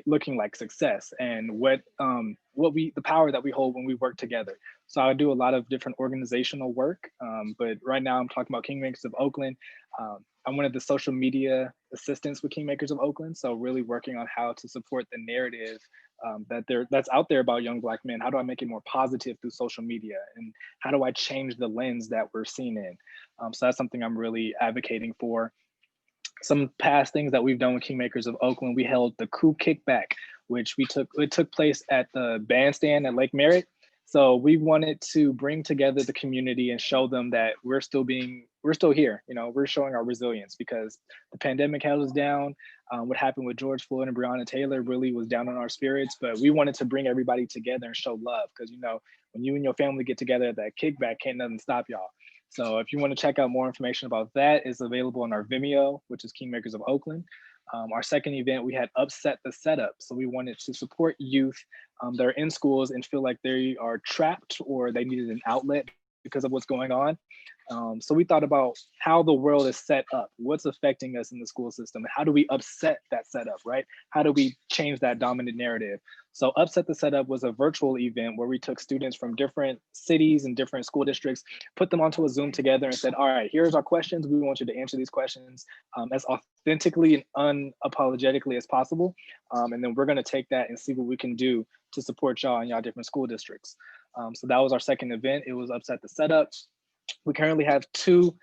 looking like success, and the power that we hold when we work together. So I do a lot of different organizational work, but right now I'm talking about Kingmakers of Oakland. I'm one of the social media assistants with Kingmakers of Oakland. So really working on how to support the narrative that's out there about young Black men. How do I make it more positive through social media? And how do I change the lens that we're seen in? So that's something I'm really advocating for. Some past things that we've done with Kingmakers of Oakland, we held the Coup Kickback, which it took place at the bandstand at Lake Merritt. So we wanted to bring together the community and show them that we're still here. You know, we're showing our resilience, because the pandemic held us down. What happened with George Floyd and Breonna Taylor really was down on our spirits, but we wanted to bring everybody together and show love, because, you know, when you and your family get together at that kickback, can't nothing stop y'all. So if you want to check out more information about that, it's available on our Vimeo, which is Kingmakers of Oakland. Our second event, we had Upset the Setup. So we wanted to support youth that are in schools and feel like they are trapped or they needed an outlet because of what's going on. So we thought about how the world is set up, what's affecting us in the school system, how do we upset that setup, right? How do we change that dominant narrative? So Upset the Setup was a virtual event where we took students from different cities and different school districts, put them onto a Zoom together and said, all right, here's our questions. We want you to answer these questions as authentically and unapologetically as possible. And then we're gonna take that and see what we can do to support y'all in y'all different school districts. So that was our second event. It was Upset the Setup. We currently have two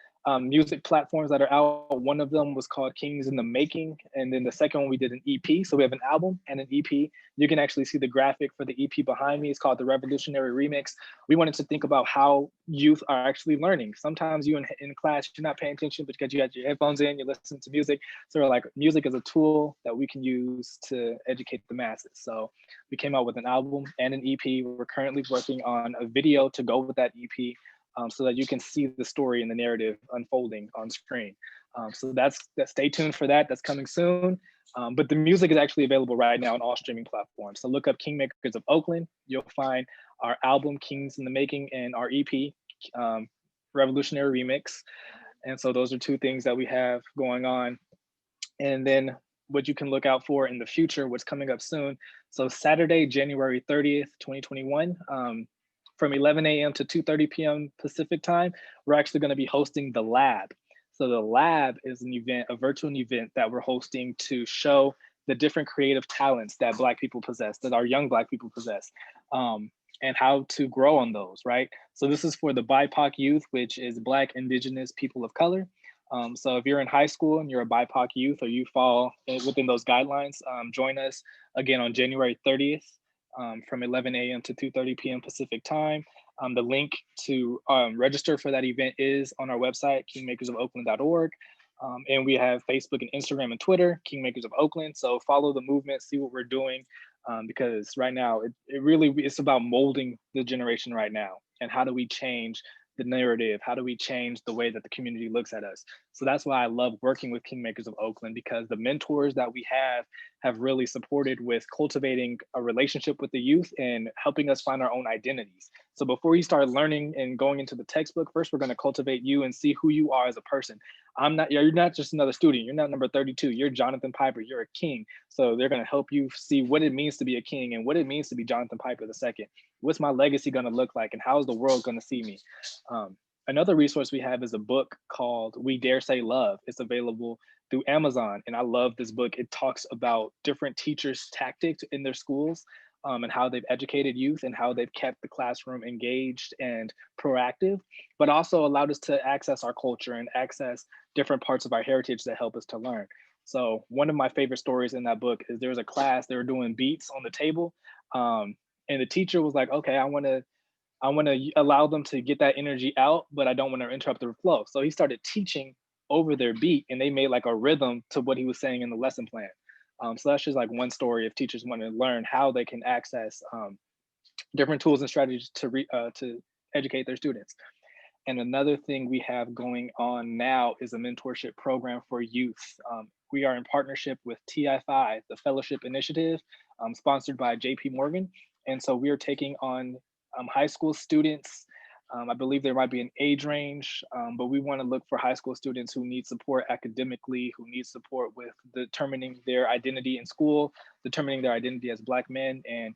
music platforms that are out. One of them was called Kings in the Making, and then the second one we did an EP. So we have an album and an EP. You can actually see the graphic for the EP behind me. It's called The Revolutionary Remix. We wanted to think about how youth are actually learning. Sometimes you in class, you're not paying attention because you got your headphones in, you're listening to music. So we're like, music is a tool that we can use to educate the masses. So we came out with an album and an EP. We're currently working on a video to go with that EP. So that you can see the story and the narrative unfolding on screen. So stay tuned for that. That's coming soon. But the music is actually available right now on all streaming platforms. So look up Kingmakers of Oakland. You'll find our album Kings in the Making and our EP, Revolutionary Remix. And so those are two things that we have going on. And then what you can look out for in the future, what's coming up soon. So Saturday, January 30th, 2021, from 11 a.m. to 2:30 p.m. Pacific time, we're actually going to be hosting The Lab. So The Lab is an event, a virtual event that we're hosting to show the different creative talents that Black people possess, that our young Black people possess, and how to grow on those, right? So this is for the BIPOC youth, which is Black, Indigenous, people of color. So if you're in high school and you're a BIPOC youth or you fall within those guidelines, join us again on January 30th. From 11 a.m. to 2:30 p.m. Pacific time. The link to register for that event is on our website, kingmakersofoakland.org. And we have Facebook and Instagram and Twitter, Kingmakers of Oakland. So follow the movement, see what we're doing, because right now it's about molding the generation right now. And how do we change the narrative? How do we change the way that the community looks at us? So that's why I love working with Kingmakers of Oakland, because the mentors that we have really supported with cultivating a relationship with the youth and helping us find our own identities. So before you start learning and going into the textbook, first we're going to cultivate you and see who you are as a person. You're not just another student. You're not number 32. You're Jonathan Piper. You're a king. So they're going to help you see what it means to be a king and what it means to be Jonathan Piper II. What's my legacy going to look like, and how is the world going to see me? Another resource we have is a book called We Dare Say Love. It's available through Amazon. And I love this book. It talks about different teachers' tactics in their schools, and how they've educated youth and how they've kept the classroom engaged and proactive, but also allowed us to access our culture and access different parts of our heritage that help us to learn. So one of my favorite stories in that book is there was a class, they were doing beats on the table. And the teacher was like, okay, I want to allow them to get that energy out, but I don't want to interrupt the flow. So he started teaching over their beat, and they made like a rhythm to what he was saying in the lesson plan. So that's just like one story if teachers want to learn how they can access different tools and strategies to educate their students. And another thing we have going on now is a mentorship program for youth. We are in partnership with TI5, the Fellowship Initiative, sponsored by JP Morgan. And so we are taking on high school students. I believe there might be an age range, but we want to look for high school students who need support academically, who need support with determining their identity in school, determining their identity as Black men, and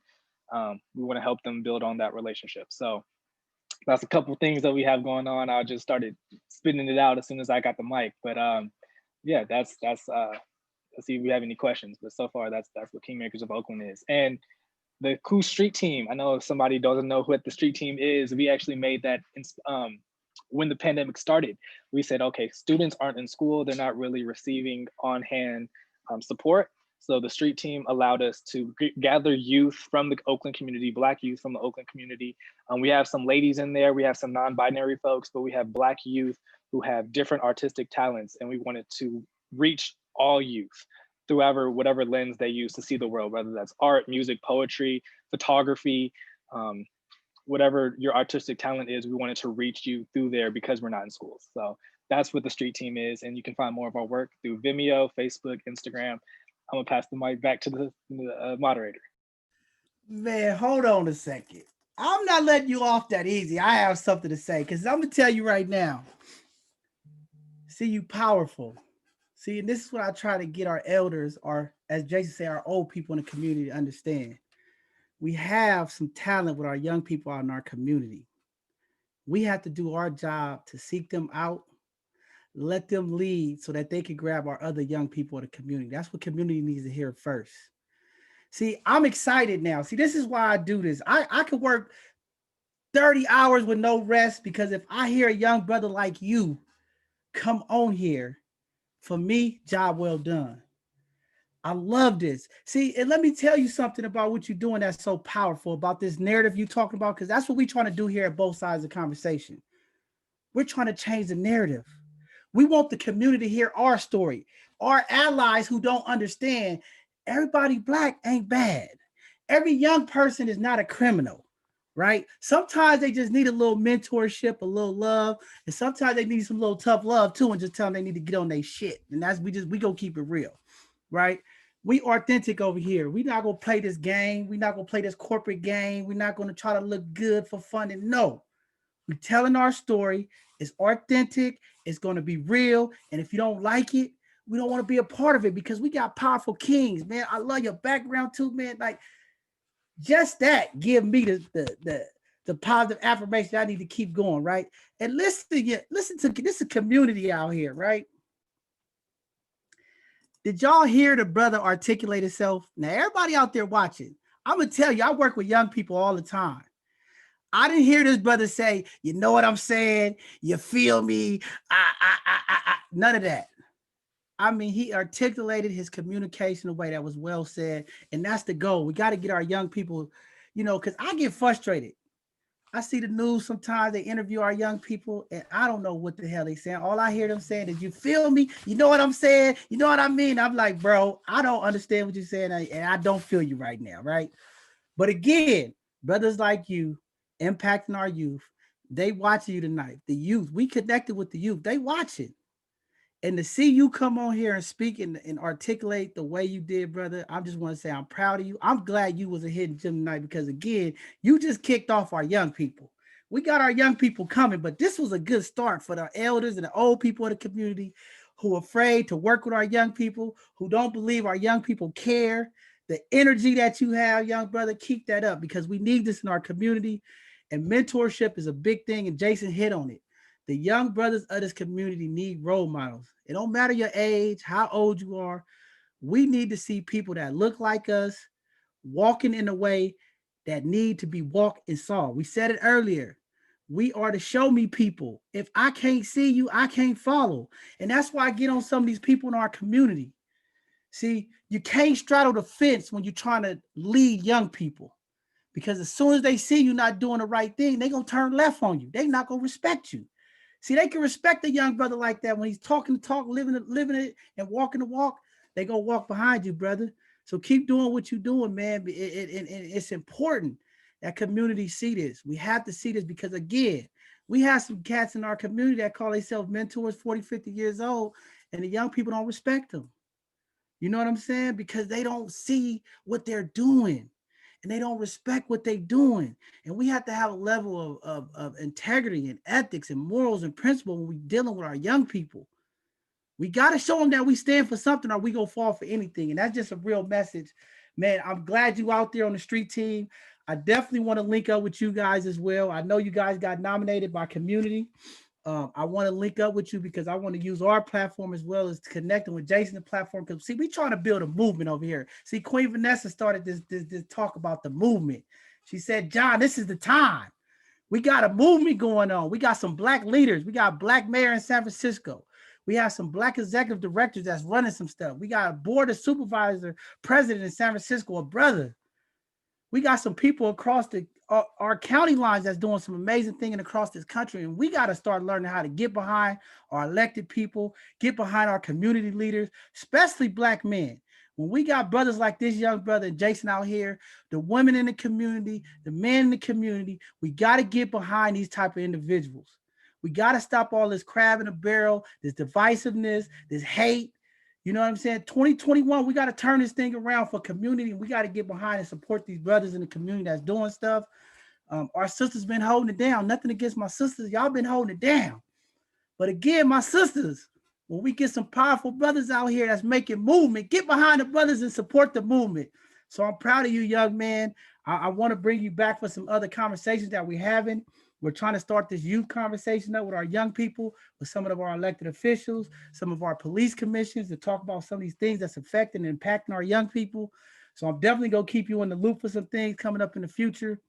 we want to help them build on that relationship. So that's a couple things that we have going on. I just started spitting it out as soon as I got the mic, but yeah, that's let's see if we have any questions. But so far, that's what Kingmakers of Oakland is. And the Cool Street Team, I know if somebody doesn't know what the street team is, we actually made that when the pandemic started. We said, okay, students aren't in school, they're not really receiving on-hand support. So the street team allowed us to gather youth from the Oakland community, Black youth from the Oakland community. We have some ladies in there, we have some non-binary folks, but we have Black youth who have different artistic talents, and we wanted to reach all youth through whatever lens they use to see the world, whether that's art, music, poetry, photography, whatever your artistic talent is, we wanted to reach you through there because we're not in schools. So that's what the street team is. And you can find more of our work through Vimeo, Facebook, Instagram. I'm gonna pass the mic back to the moderator. Man, hold on a second. I'm not letting you off that easy. I have something to say, because I'm gonna tell you right now. See, you powerful. See, and this is what I try to get our elders, or as Jason said, our old people in the community to understand. We have some talent with our young people out in our community. We have to do our job to seek them out, let them lead so that they can grab our other young people in the community. That's what community needs to hear first. See, I'm excited now. See, this is why I do this. I could work 30 hours with no rest, because if I hear a young brother like you come on here, for me, job well done. I love this. See, and let me tell you something about what you're doing that's so powerful about this narrative you're talking about, because that's what we're trying to do here at both sides of the conversation. We're trying to change the narrative. We want the community to hear our story. Our allies who don't understand, everybody Black ain't bad. Every young person is not a criminal, right? Sometimes they just need a little mentorship, a little love, and sometimes they need some little tough love too, and just tell them they need to get on their shit. And that's we gonna keep it real, right? We authentic over here. We're not gonna play this game. We're not gonna play this corporate game. We're not gonna try to look good for fun. And no, we're telling our story. It's authentic. It's gonna be real. And if you don't like it, we don't want to be a part of it, because we got powerful kings, man. I love your background too, man. Like, just that give me the positive affirmation I need to keep going, right? And listen to this is a community out here, right? Did y'all hear the brother articulate himself? Now, everybody out there watching, I'm gonna tell you, I work with young people all the time. I didn't hear this brother say, you know what I'm saying? You feel me? None of that. I mean, he articulated his communication in a way that was well said, and that's the goal. We got to get our young people, because I get frustrated. I see the news sometimes, they interview our young people, and I don't know what the hell they saying. All I hear them saying is, you feel me? You know what I'm saying? You know what I mean? I'm like, bro, I don't understand what you're saying, and I don't feel you right now, right? But again, brothers like you impacting our youth, they watching you tonight. The youth, we connected with the youth, they watching. And to see you come on here and speak and articulate the way you did, brother, I just want to say I'm proud of you. I'm glad you was a hidden gem tonight because, again, you just kicked off our young people. We got our young people coming, but this was a good start for the elders and the old people of the community who are afraid to work with our young people, who don't believe our young people care. The energy that you have, young brother, keep that up because we need this in our community. And mentorship is a big thing, and Jason hit on it. The young brothers of this community need role models. It don't matter your age, how old you are. We need to see people that look like us, walking in a way that need to be walked and saw. We said it earlier. We are the show me people. If I can't see you, I can't follow. And that's why I get on some of these people in our community. See, you can't straddle the fence when you're trying to lead young people. Because as soon as they see you not doing the right thing, they're going to turn left on you. They're not going to respect you. See, they can respect a young brother like that when he's talking the talk, living it, and walking the walk. They gonna walk behind you, brother. So keep doing what you're doing, man. It's important that community see this. We have to see this because, again, we have some cats in our community that call themselves mentors, 40, 50 years old, and the young people don't respect them. You know what I'm saying? Because they don't see what they're doing and they don't respect what they're doing. And we have to have a level of integrity and ethics and morals and principle when we're dealing with our young people. We got to show them that we stand for something or we go fall for anything. And that's just a real message. Man, I'm glad you out there on the street team. I definitely want to link up with you guys as well. I know you guys got nominated by community. I want to link up with you because I want to use our platform as well as connecting with Jason's platform. Because see, we trying to build a movement over here. See, Queen Vanessa started this talk about the movement. She said, John, this is the time. We got a movement going on. We got some Black leaders. We got a Black mayor in San Francisco. We have some Black executive directors that's running some stuff. We got a board of supervisor president in San Francisco, a brother. We got some people across our county lines that's doing some amazing things across this country. And we got to start learning how to get behind our elected people, get behind our community leaders, especially Black men. When we got brothers like this young brother Jason out here, the women in the community, the men in the community, we got to get behind these type of individuals. We got to stop all this crab in a barrel, this divisiveness, this hate. You know what I'm saying? 2021, we got to turn this thing around for community. We got to get behind and support these brothers in the community that's doing stuff. Our sisters been holding it down. Nothing against my sisters. Y'all been holding it down. But again, my sisters, when we get some powerful brothers out here that's making movement, get behind the brothers and support the movement. So I'm proud of you, young man. I want to bring you back for some other conversations that we're having. We're trying to start this youth conversation up with our young people, with some of our elected officials, some of our police commissions to talk about some of these things that's affecting and impacting our young people. So I'm definitely going to keep you in the loop for some things coming up in the future.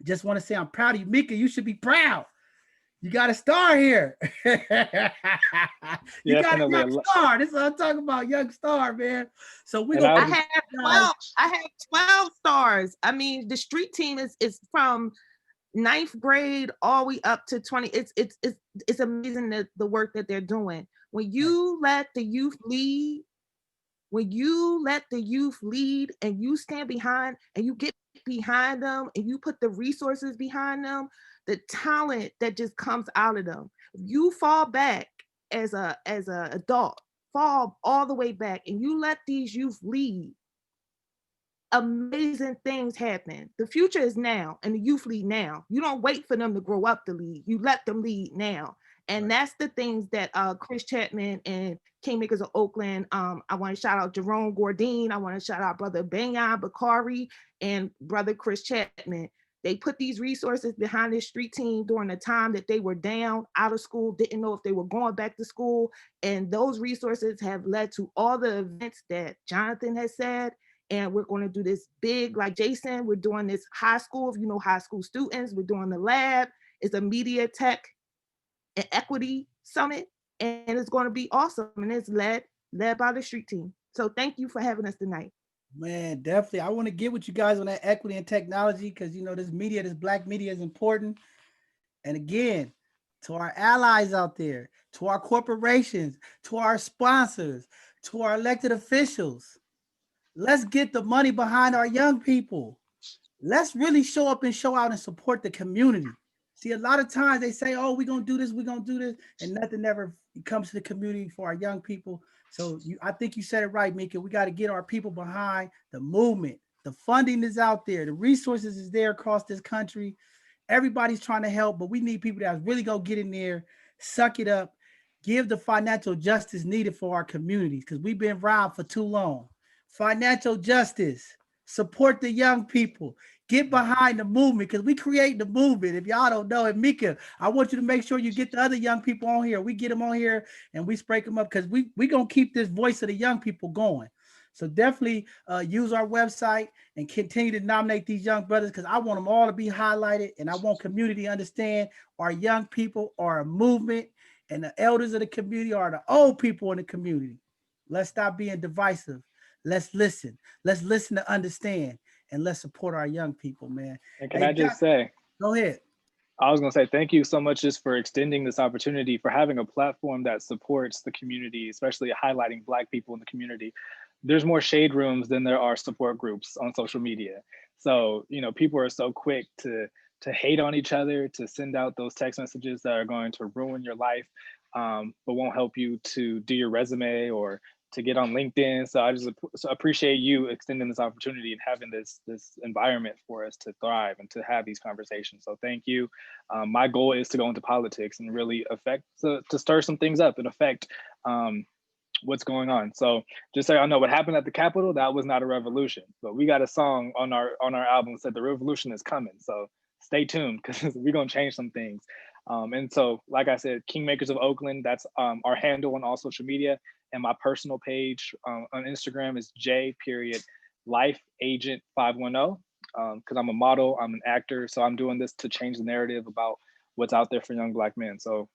Just want to say I'm proud of you. Meeka, you should be proud. You got a star here. You got a young star. This is what I'm talking about, young star, man. So we're going to I have 12 stars. I mean, the street team is from 9th grade all the way up to 20. It's amazing the work that they're doing. When you let the youth lead, and you stand behind and you get behind them and you put the resources behind them, the talent that just comes out of them. You fall back as a adult, fall all the way back, and you let these youth lead. Amazing things happen. The future is now, and the youth lead now. You don't wait for them to grow up to lead. You let them lead now. And that's the things that Chris Chapman and Kingmakers of Oakland, I want to shout out Jerome Gordine. I want to shout out Brother Benyon Bakari and Brother Chris Chapman. They put these resources behind this street team during the time that they were down, out of school, didn't know if they were going back to school. And those resources have led to all the events that Jonathan has said. And we're going to do this big, like Jason, we're doing this high school, if you know high school students, we're doing the lab. It's a media tech and equity summit, and it's going to be awesome. And it's led by the street team. So thank you for having us tonight. Man, definitely. I want to get with you guys on that equity and technology because you know this media, this black media is important. And again, to our allies out there, to our corporations, to our sponsors, to our elected officials, let's get the money behind our young people. Let's really show up and show out and support the community. See, a lot of times they say, oh, we're going to do this, we're going to do this, and nothing ever comes to the community for our young people. So I think you said it right, Meeka. We got to get our people behind the movement. The funding is out there. The resources is there across this country. Everybody's trying to help, but we need people that really go get in there, suck it up, give the financial justice needed for our communities because we've been robbed for too long. Financial justice, support the young people, get behind the movement because we create the movement. If y'all don't know it, Meeka, I want you to make sure you get the other young people on here. We get them on here and we break them up because we going to keep this voice of the young people going. So definitely use our website and continue to nominate these young brothers because I want them all to be highlighted and I want community to understand our young people are a movement and the elders of the community are the old people in the community. Let's stop being divisive. Let's listen. Let's listen to understand and let's support our young people, man. And can I just say, go ahead. I was going to say, thank you so much just for extending this opportunity, for having a platform that supports the community, especially highlighting Black people in the community. There's more shade rooms than there are support groups on social media. So, you know, people are so quick to hate on each other, to send out those text messages that are going to ruin your life, but won't help you to do your resume or to get on LinkedIn. So I just appreciate you extending this opportunity and having this environment for us to thrive and to have these conversations. So thank you. My goal is to go into politics and really to stir some things up and affect what's going on. So just so y'all know, what happened at the Capitol, that was not a revolution, but we got a song on our album that said the revolution is coming. So stay tuned because we're gonna change some things. And so, like I said, Kingmakers of Oakland, that's our handle on all social media. And my personal page on Instagram is J.LifeAgent510 because I'm a model, I'm an actor. So I'm doing this to change the narrative about what's out there for young Black men. So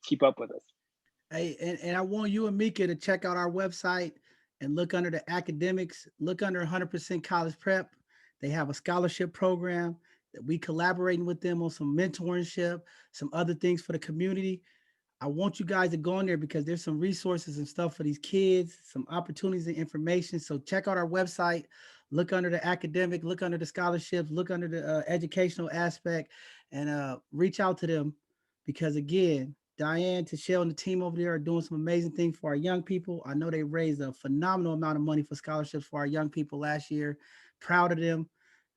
keep up with us. Hey, and I want you and Meeka to check out our website and look under the academics, look under 100% college prep. They have a scholarship program that we collaborating with them on some mentorship, some other things for the community. I want you guys to go in there because there's some resources and stuff for these kids, some opportunities and information. So check out our website, look under the academic, look under the scholarships, look under the educational aspect, and reach out to them because again, Diane, Tashelle, and the team over there are doing some amazing things for our young people. I know they raised a phenomenal amount of money for scholarships for our young people last year. Proud of them.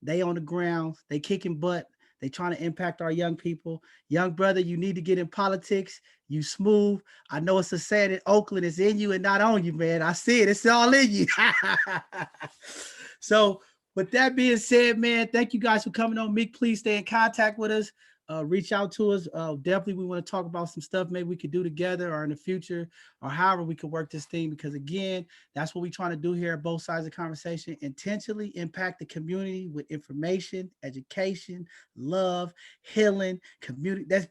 They on the ground, they kicking butt. They trying to impact our young people. Young brother, you need to get in politics. You smooth. I know it's a saying in Oakland, it's in you and not on you, man. I see it. It's all in you. So with that being said, man, thank you guys for coming on. Meek, please stay in contact with us. Reach out to us. Definitely, we want to talk about some stuff maybe we could do together or in the future or however we could work this thing because, again, that's what we're trying to do here at both sides of the conversation, intentionally impact the community with information, education, love, healing, community. That's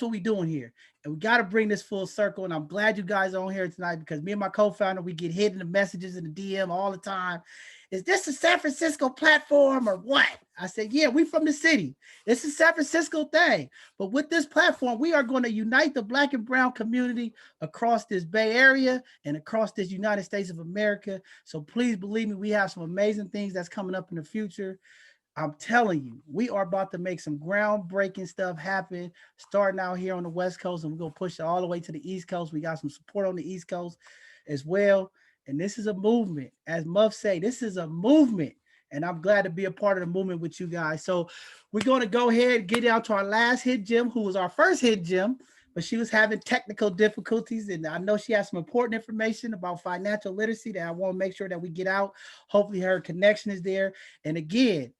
what we're doing here. And we got to bring this full circle. And I'm glad you guys are on here tonight because me and my co-founder, we get hit in the messages in the DM all the time. Is this a San Francisco platform or what? I said, yeah, we from the city. It's a San Francisco thing. But with this platform, we are going to unite the Black and brown community across this Bay Area and across this United States of America. So please believe me, we have some amazing things that's coming up in the future. I'm telling you, we are about to make some groundbreaking stuff happen, starting out here on the West Coast, and we're going to push it all the way to the East Coast. We got some support on the East Coast as well. And this is a movement. As Muff say, this is a movement. And I'm glad to be a part of the movement with you guys. So we're going to go ahead and get down to our last hit gem, who was our first hit gem, but she was having technical difficulties. And I know she has some important information about financial literacy that I want to make sure that we get out. Hopefully her connection is there. And again,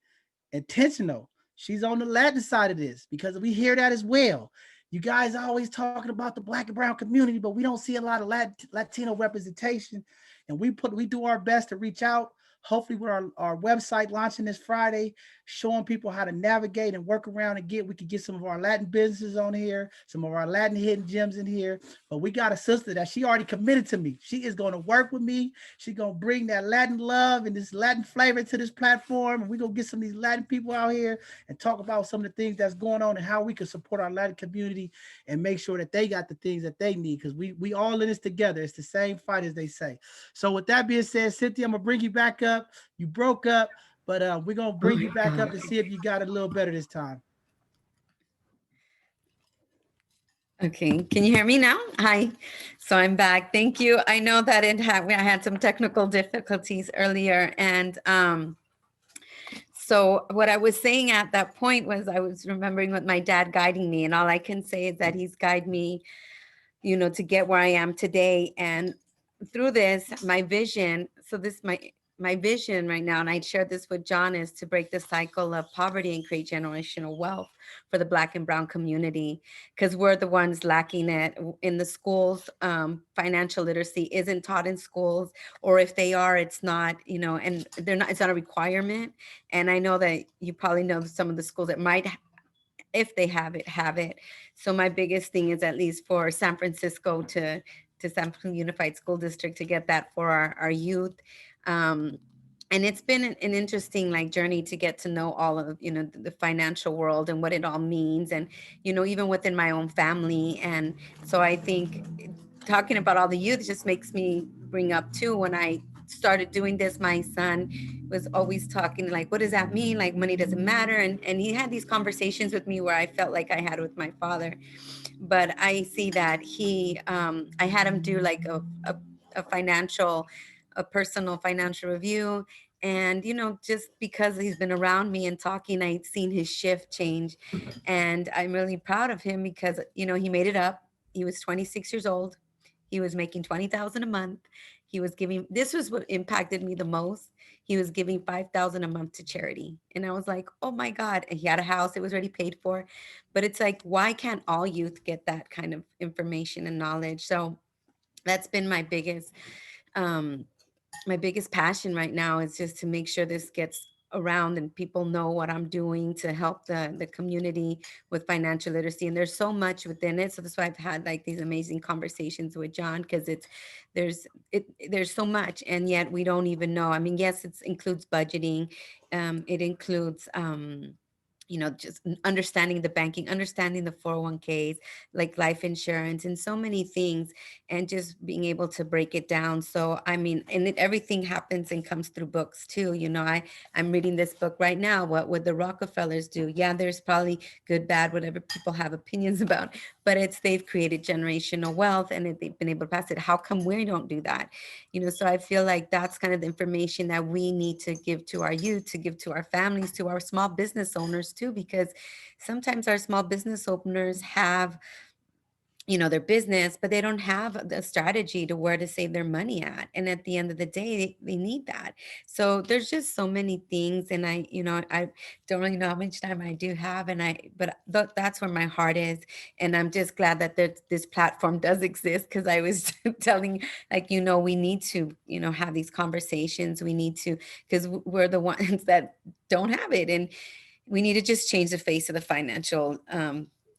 intentional. She's on the Latin side of this because we hear that as well. You guys are always talking about the Black and brown community, but we don't see a lot of Latino representation. And we do our best to reach out. hopefully with our website launching this Friday, showing people how to navigate and work around and we could get some of our Latin businesses on here, some of our Latin hidden gems in here. But we got a sister that she already committed to me. She is going to work with me. She's going to bring that Latin love and this Latin flavor to this platform. And we're going to get some of these Latin people out here and talk about some of the things that's going on and how we can support our Latin community and make sure that they got the things that they need, because we all in this together. It's the same fight, as they say. So with that being said, Cynthia, I'm going to bring you back up. You broke up, but we're going to bring you back up to see if you got it a little better this time. Okay, can you hear me now? Hi, so I'm back. Thank you. I know that I had some technical difficulties earlier, and so what I was saying at that point was I was remembering with my dad guiding me, and all I can say is that he's guided me, you know, to get where I am today. And through this, my vision, so this my vision right now, and I shared this with John, is to break the cycle of poverty and create generational wealth for the Black and Brown community, because we're the ones lacking it in the schools. Financial literacy isn't taught in schools, or if they are, it's not, you know, and it's not a requirement. And I know that you probably know some of the schools that might, if they have it. So my biggest thing is, at least for San Francisco, to San Francisco Unified School District, to get that for our youth. And it's been an interesting journey to get to know all of, you know, the financial world and what it all means, and, you know, even within my own family. And so I think talking about all the youth just makes me bring up too, when I started doing this, my son was always talking what does that mean? Money doesn't matter. And he had these conversations with me where I felt like I had with my father. But I see that I had him do a personal financial review. And, you know, just because he's been around me and talking, I'd seen his shift change. And I'm really proud of him because, you know, he made it up. He was 26 years old. He was making $20,000 a month. He was giving, this was what impacted me the most. He was giving $5,000 a month to charity. And I was like, oh my God. And he had a house, it was already paid for. But it's why can't all youth get that kind of information and knowledge? So that's been my biggest passion right now, is just to make sure this gets around and people know what I'm doing to help the community with financial literacy. And there's so much within it. So that's why I've had these amazing conversations with John, because there's so much, and yet we don't even know. I mean, yes, it includes budgeting. It includes, you know, just understanding the banking, understanding the 401ks, life insurance, and so many things, and just being able to break it down. So, I mean, and everything happens and comes through books too. You know, I'm reading this book right now, What Would the Rockefellers Do? Yeah, there's probably good, bad, whatever people have opinions about, but they've created generational wealth, and they've been able to pass it. How come we don't do that? You know, so I feel like that's kind of the information that we need to give to our youth, to give to our families, to our small business owners too, because sometimes our small business owners have, you know, their business, but they don't have the strategy to where to save their money at. And at the end of the day, they need that. So there's just so many things. And I don't really know how much time I do have. But that's where my heart is. And I'm just glad that this platform does exist, because I was telling, you know, we need to, you know, have these conversations. We need to, because we're the ones that don't have it. And we need to just change the face of the financial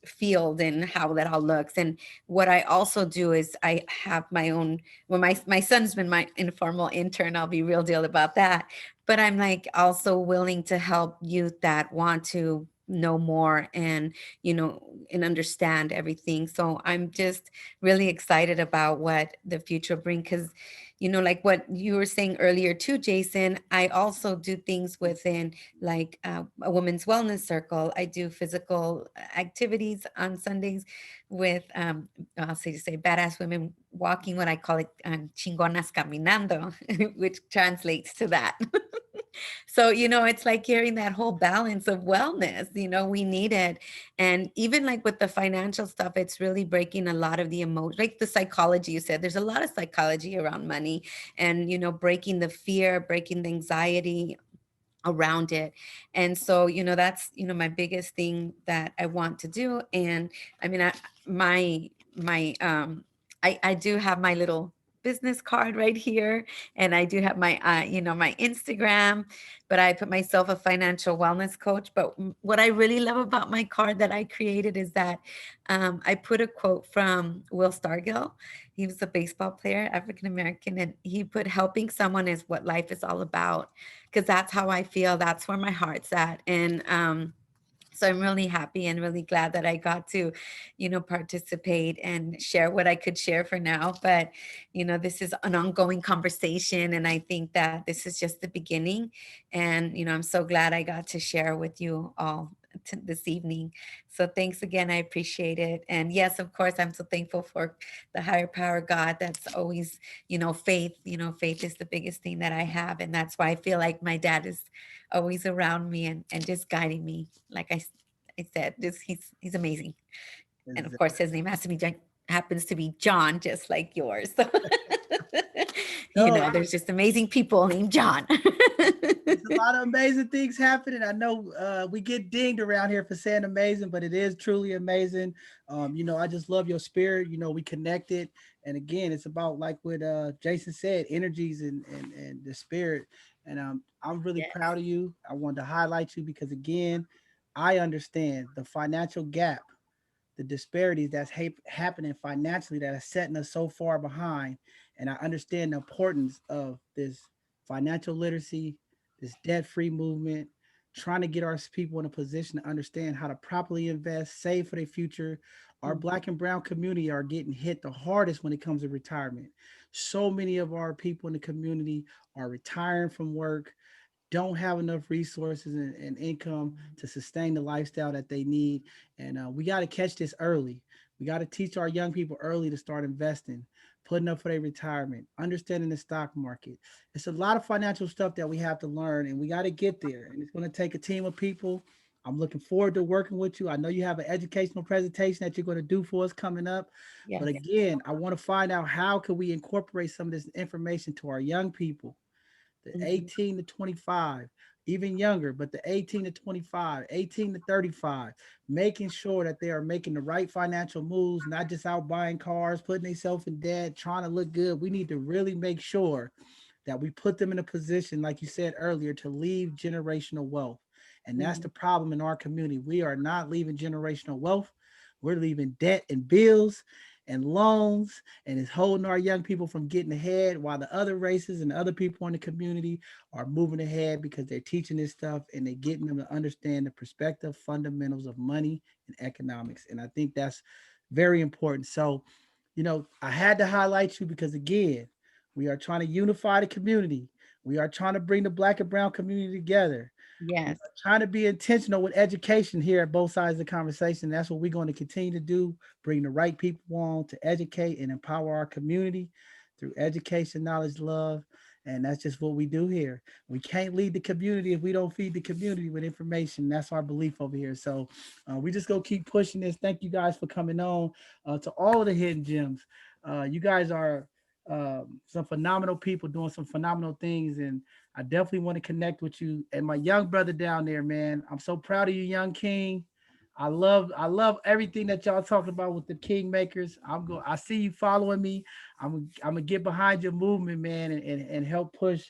field and how that all looks. And what I also do is I have my own, well, my son's been my informal intern. I'll be real deal about that. But I'm also willing to help youth that want to know more and, you know, and understand everything. So I'm just really excited about what the future brings, because, you know, what you were saying earlier too, Jason, I also do things within a women's wellness circle. I do physical activities on Sundays with, I'll say badass women walking, what I call it, chingonas caminando, which translates to that. So, you know, it's hearing that whole balance of wellness, you know, we need it. And even with the financial stuff, it's really breaking a lot of the emotion, the psychology you said, there's a lot of psychology around money, and, you know, breaking the fear, breaking the anxiety around it. And so, you know, that's, you know, my biggest thing that I want to do. And I mean, I do have my little business card right here, and I do have my, my Instagram, but I put myself a financial wellness coach. But what I really love about my card that I created is that I put a quote from Will Stargill. He was a baseball player, African American, and he put helping someone is what life is all about, because that's how I feel. That's where my heart's at. And so I'm really happy and really glad that I got to, participate and share what I could share for now. But, this is an ongoing conversation. And I think that this is just the beginning. And, I'm so glad I got to share with you all this evening. So thanks again. I appreciate it. And yes, of course, I'm so thankful for the higher power God. That's always, faith. Faith is the biggest thing that I have. And that's why I feel like my dad is always around me and just guiding me. Like I said, just he's amazing. And of course, his name happens to be John, just like yours. So, there's just amazing people named John. There's a lot of amazing things happening. I know we get dinged around here for saying amazing, but it is truly amazing. I just love your spirit. We connected. And again, it's about, like what Jason said, energies and the spirit. And I'm really proud of you. I wanted to highlight you because, again, I understand the financial gap, the disparities that's happening financially that are setting us so far behind. And I understand the importance of this financial literacy, this debt-free movement, trying to get our people in a position to understand how to properly invest, save for their future. Our Black and brown community are getting hit the hardest when it comes to retirement. So many of our people in the community are retiring from work, don't have enough resources and income to sustain the lifestyle that they need. And we got to catch this early. We got to teach our young people early to start investing, putting up for their retirement, understanding the stock market. It's a lot of financial stuff that we have to learn, and we got to get there. And it's going to take a team of people. I'm looking forward to working with you. I know you have an educational presentation that you're going to do for us coming up. Yes. But again, I want to find out how can we incorporate some of this information to our young people, the 18 to 25, even younger, but the 18 to 25, 18 to 35, making sure that they are making the right financial moves, not just out buying cars, putting themselves in debt, trying to look good. We need to really make sure that we put them in a position, like you said earlier, to leave generational wealth. And that's the problem in our community. We are not leaving generational wealth. We're leaving debt and bills and loans, and it's holding our young people from getting ahead, while the other races and other people in the community are moving ahead because they're teaching this stuff and they're getting them to understand the perspective fundamentals of money and economics. And I think that's very important. So, I had to highlight you because, again, we are trying to unify the community. We are trying to bring the Black and brown community together. Yes. Trying to be intentional with education here at both sides of the conversation. That's what we're going to continue to do, bring the right people on to educate and empower our community through education, knowledge, love. And that's just what we do here. We can't lead the community if we don't feed the community with information. That's our belief over here. So we just go keep pushing this. Thank you guys for coming on. To all of the hidden gems. You guys are some phenomenal people doing some phenomenal things, and I definitely want to connect with you. And my young brother down there, man, I'm so proud of you, young king. I love everything that y'all talking about with the Kingmakers. I see you following me. I'm gonna get behind your movement, man, and help push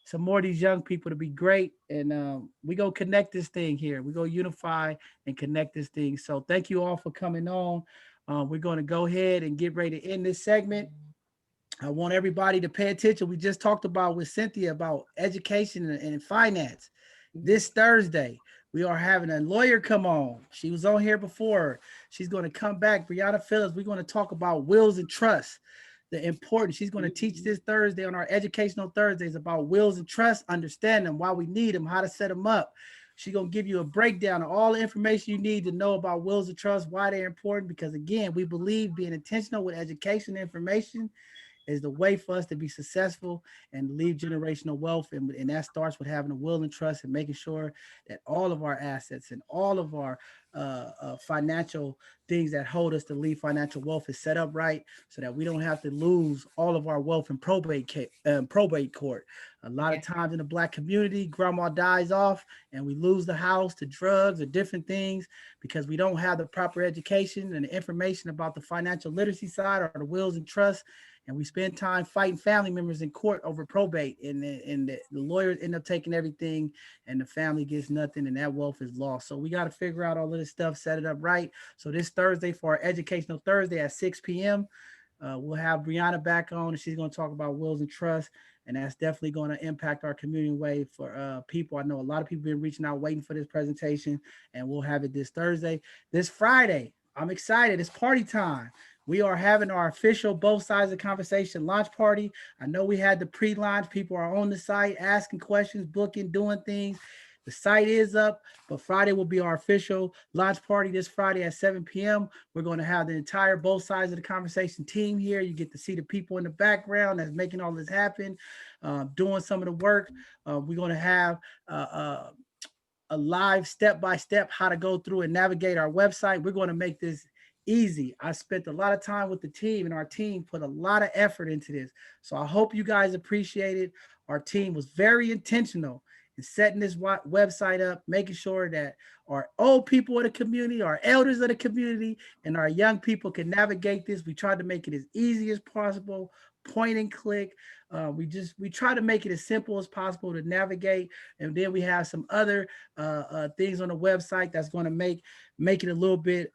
some more of these young people to be great. And we go connect this thing here. We go unify and connect this thing. So thank you all for coming on. We're going to go ahead and get ready to end this segment. I want everybody to pay attention. We just talked about with Cynthia about education and finance. This Thursday, we are having a lawyer come on. She was on here before. She's going to come back. Brianna Phillips, we're going to talk about wills and trusts, the importance. She's going to teach this Thursday on our educational Thursdays about wills and trusts, understand them, why we need them, how to set them up. She's going to give you a breakdown of all the information you need to know about wills and trusts, why they're important, because again, we believe being intentional with education and information is the way for us to be successful and leave generational wealth. And that starts with having a will and trust and making sure that all of our assets and all of our financial things that hold us to leave financial wealth is set up right so that we don't have to lose all of our wealth in probate court. A lot of times in the Black community, grandma dies off and we lose the house to drugs or different things because we don't have the proper education and the information about the financial literacy side or the wills and trusts. and we spend time fighting family members in court over probate, and the lawyers end up taking everything, and the family gets nothing, and that wealth is lost. So we got to figure out all of this stuff, set it up right. So this Thursday, for our Educational Thursday at 6 p.m., we'll have Brianna back on, and she's going to talk about wills and trusts, and that's definitely going to impact our community way for people. I know a lot of people been reaching out, waiting for this presentation, and we'll have it this Thursday. This Friday, I'm excited. It's party time. We are having our official Both Sides of the Conversation launch party. I know we had the pre-launch. People are on the site asking questions, booking, doing things. The site is up, but Friday will be our official launch party this Friday at 7 p.m. We're going to have the entire Both Sides of the Conversation team here. You get to see the people in the background that's making all this happen, doing some of the work. We're going to have a live step-by-step how to go through and navigate our website. We're going to make this easy. I spent a lot of time with the team, and our team put a lot of effort into this. So I hope you guys appreciate it. Our team was very intentional in setting this website up, making sure that our old people of the community, our elders of the community, and our young people can navigate this. We tried to make it as easy as possible, point and click. We try to make it as simple as possible to navigate. And then we have some other things on the website that's going to make it a little bit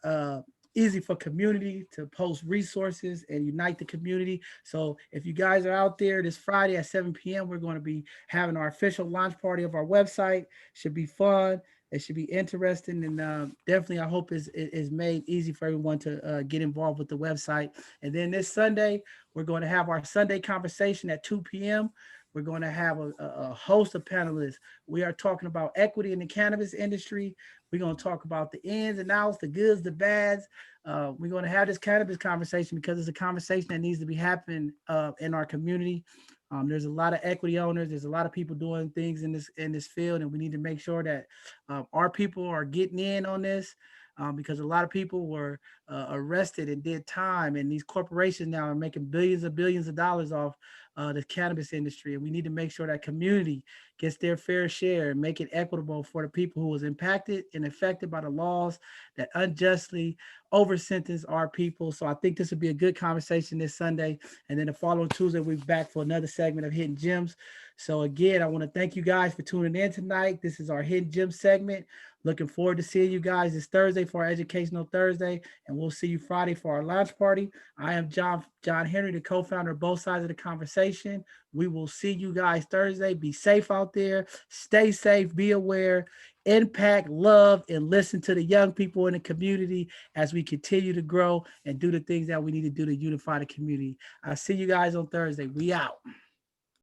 easy for community to post resources and unite the community. So if you guys are out there this Friday at 7 p.m., we're going to be having our official launch party of our website. Should be fun. It should be interesting, and definitely I hope is made easy for everyone to get involved with the website. And then this Sunday, we're going to have our Sunday conversation at 2 p.m. We're going to have a host of panelists. We are talking about equity in the cannabis industry. We're going to talk about the ins and outs, the goods, the bads. We're going to have this cannabis conversation because it's a conversation that needs to be happening in our community. There's a lot of equity owners. There's a lot of people doing things in this field, and we need to make sure that our people are getting in on this. Because a lot of people were arrested and did time, and these corporations now are making billions of dollars off the cannabis industry, and we need to make sure that community gets their fair share and make it equitable for the people who was impacted and affected by the laws that unjustly over-sentence our people. So I think this would be a good conversation this Sunday, and then the following Tuesday we'll be back for another segment of Hidden Gems. So again, I want to thank you guys for tuning in tonight. This is our Hidden Gems segment. Looking forward to seeing you guys this Thursday for our Educational Thursday, and we'll see you Friday for our launch party. I am John Henry, the co-founder of Both Sides of the Conversation. We will see you guys Thursday. Be safe out there. Stay safe. Be aware. Impact, love, and listen to the young people in the community as we continue to grow and do the things that we need to do to unify the community. I'll see you guys on Thursday. We out.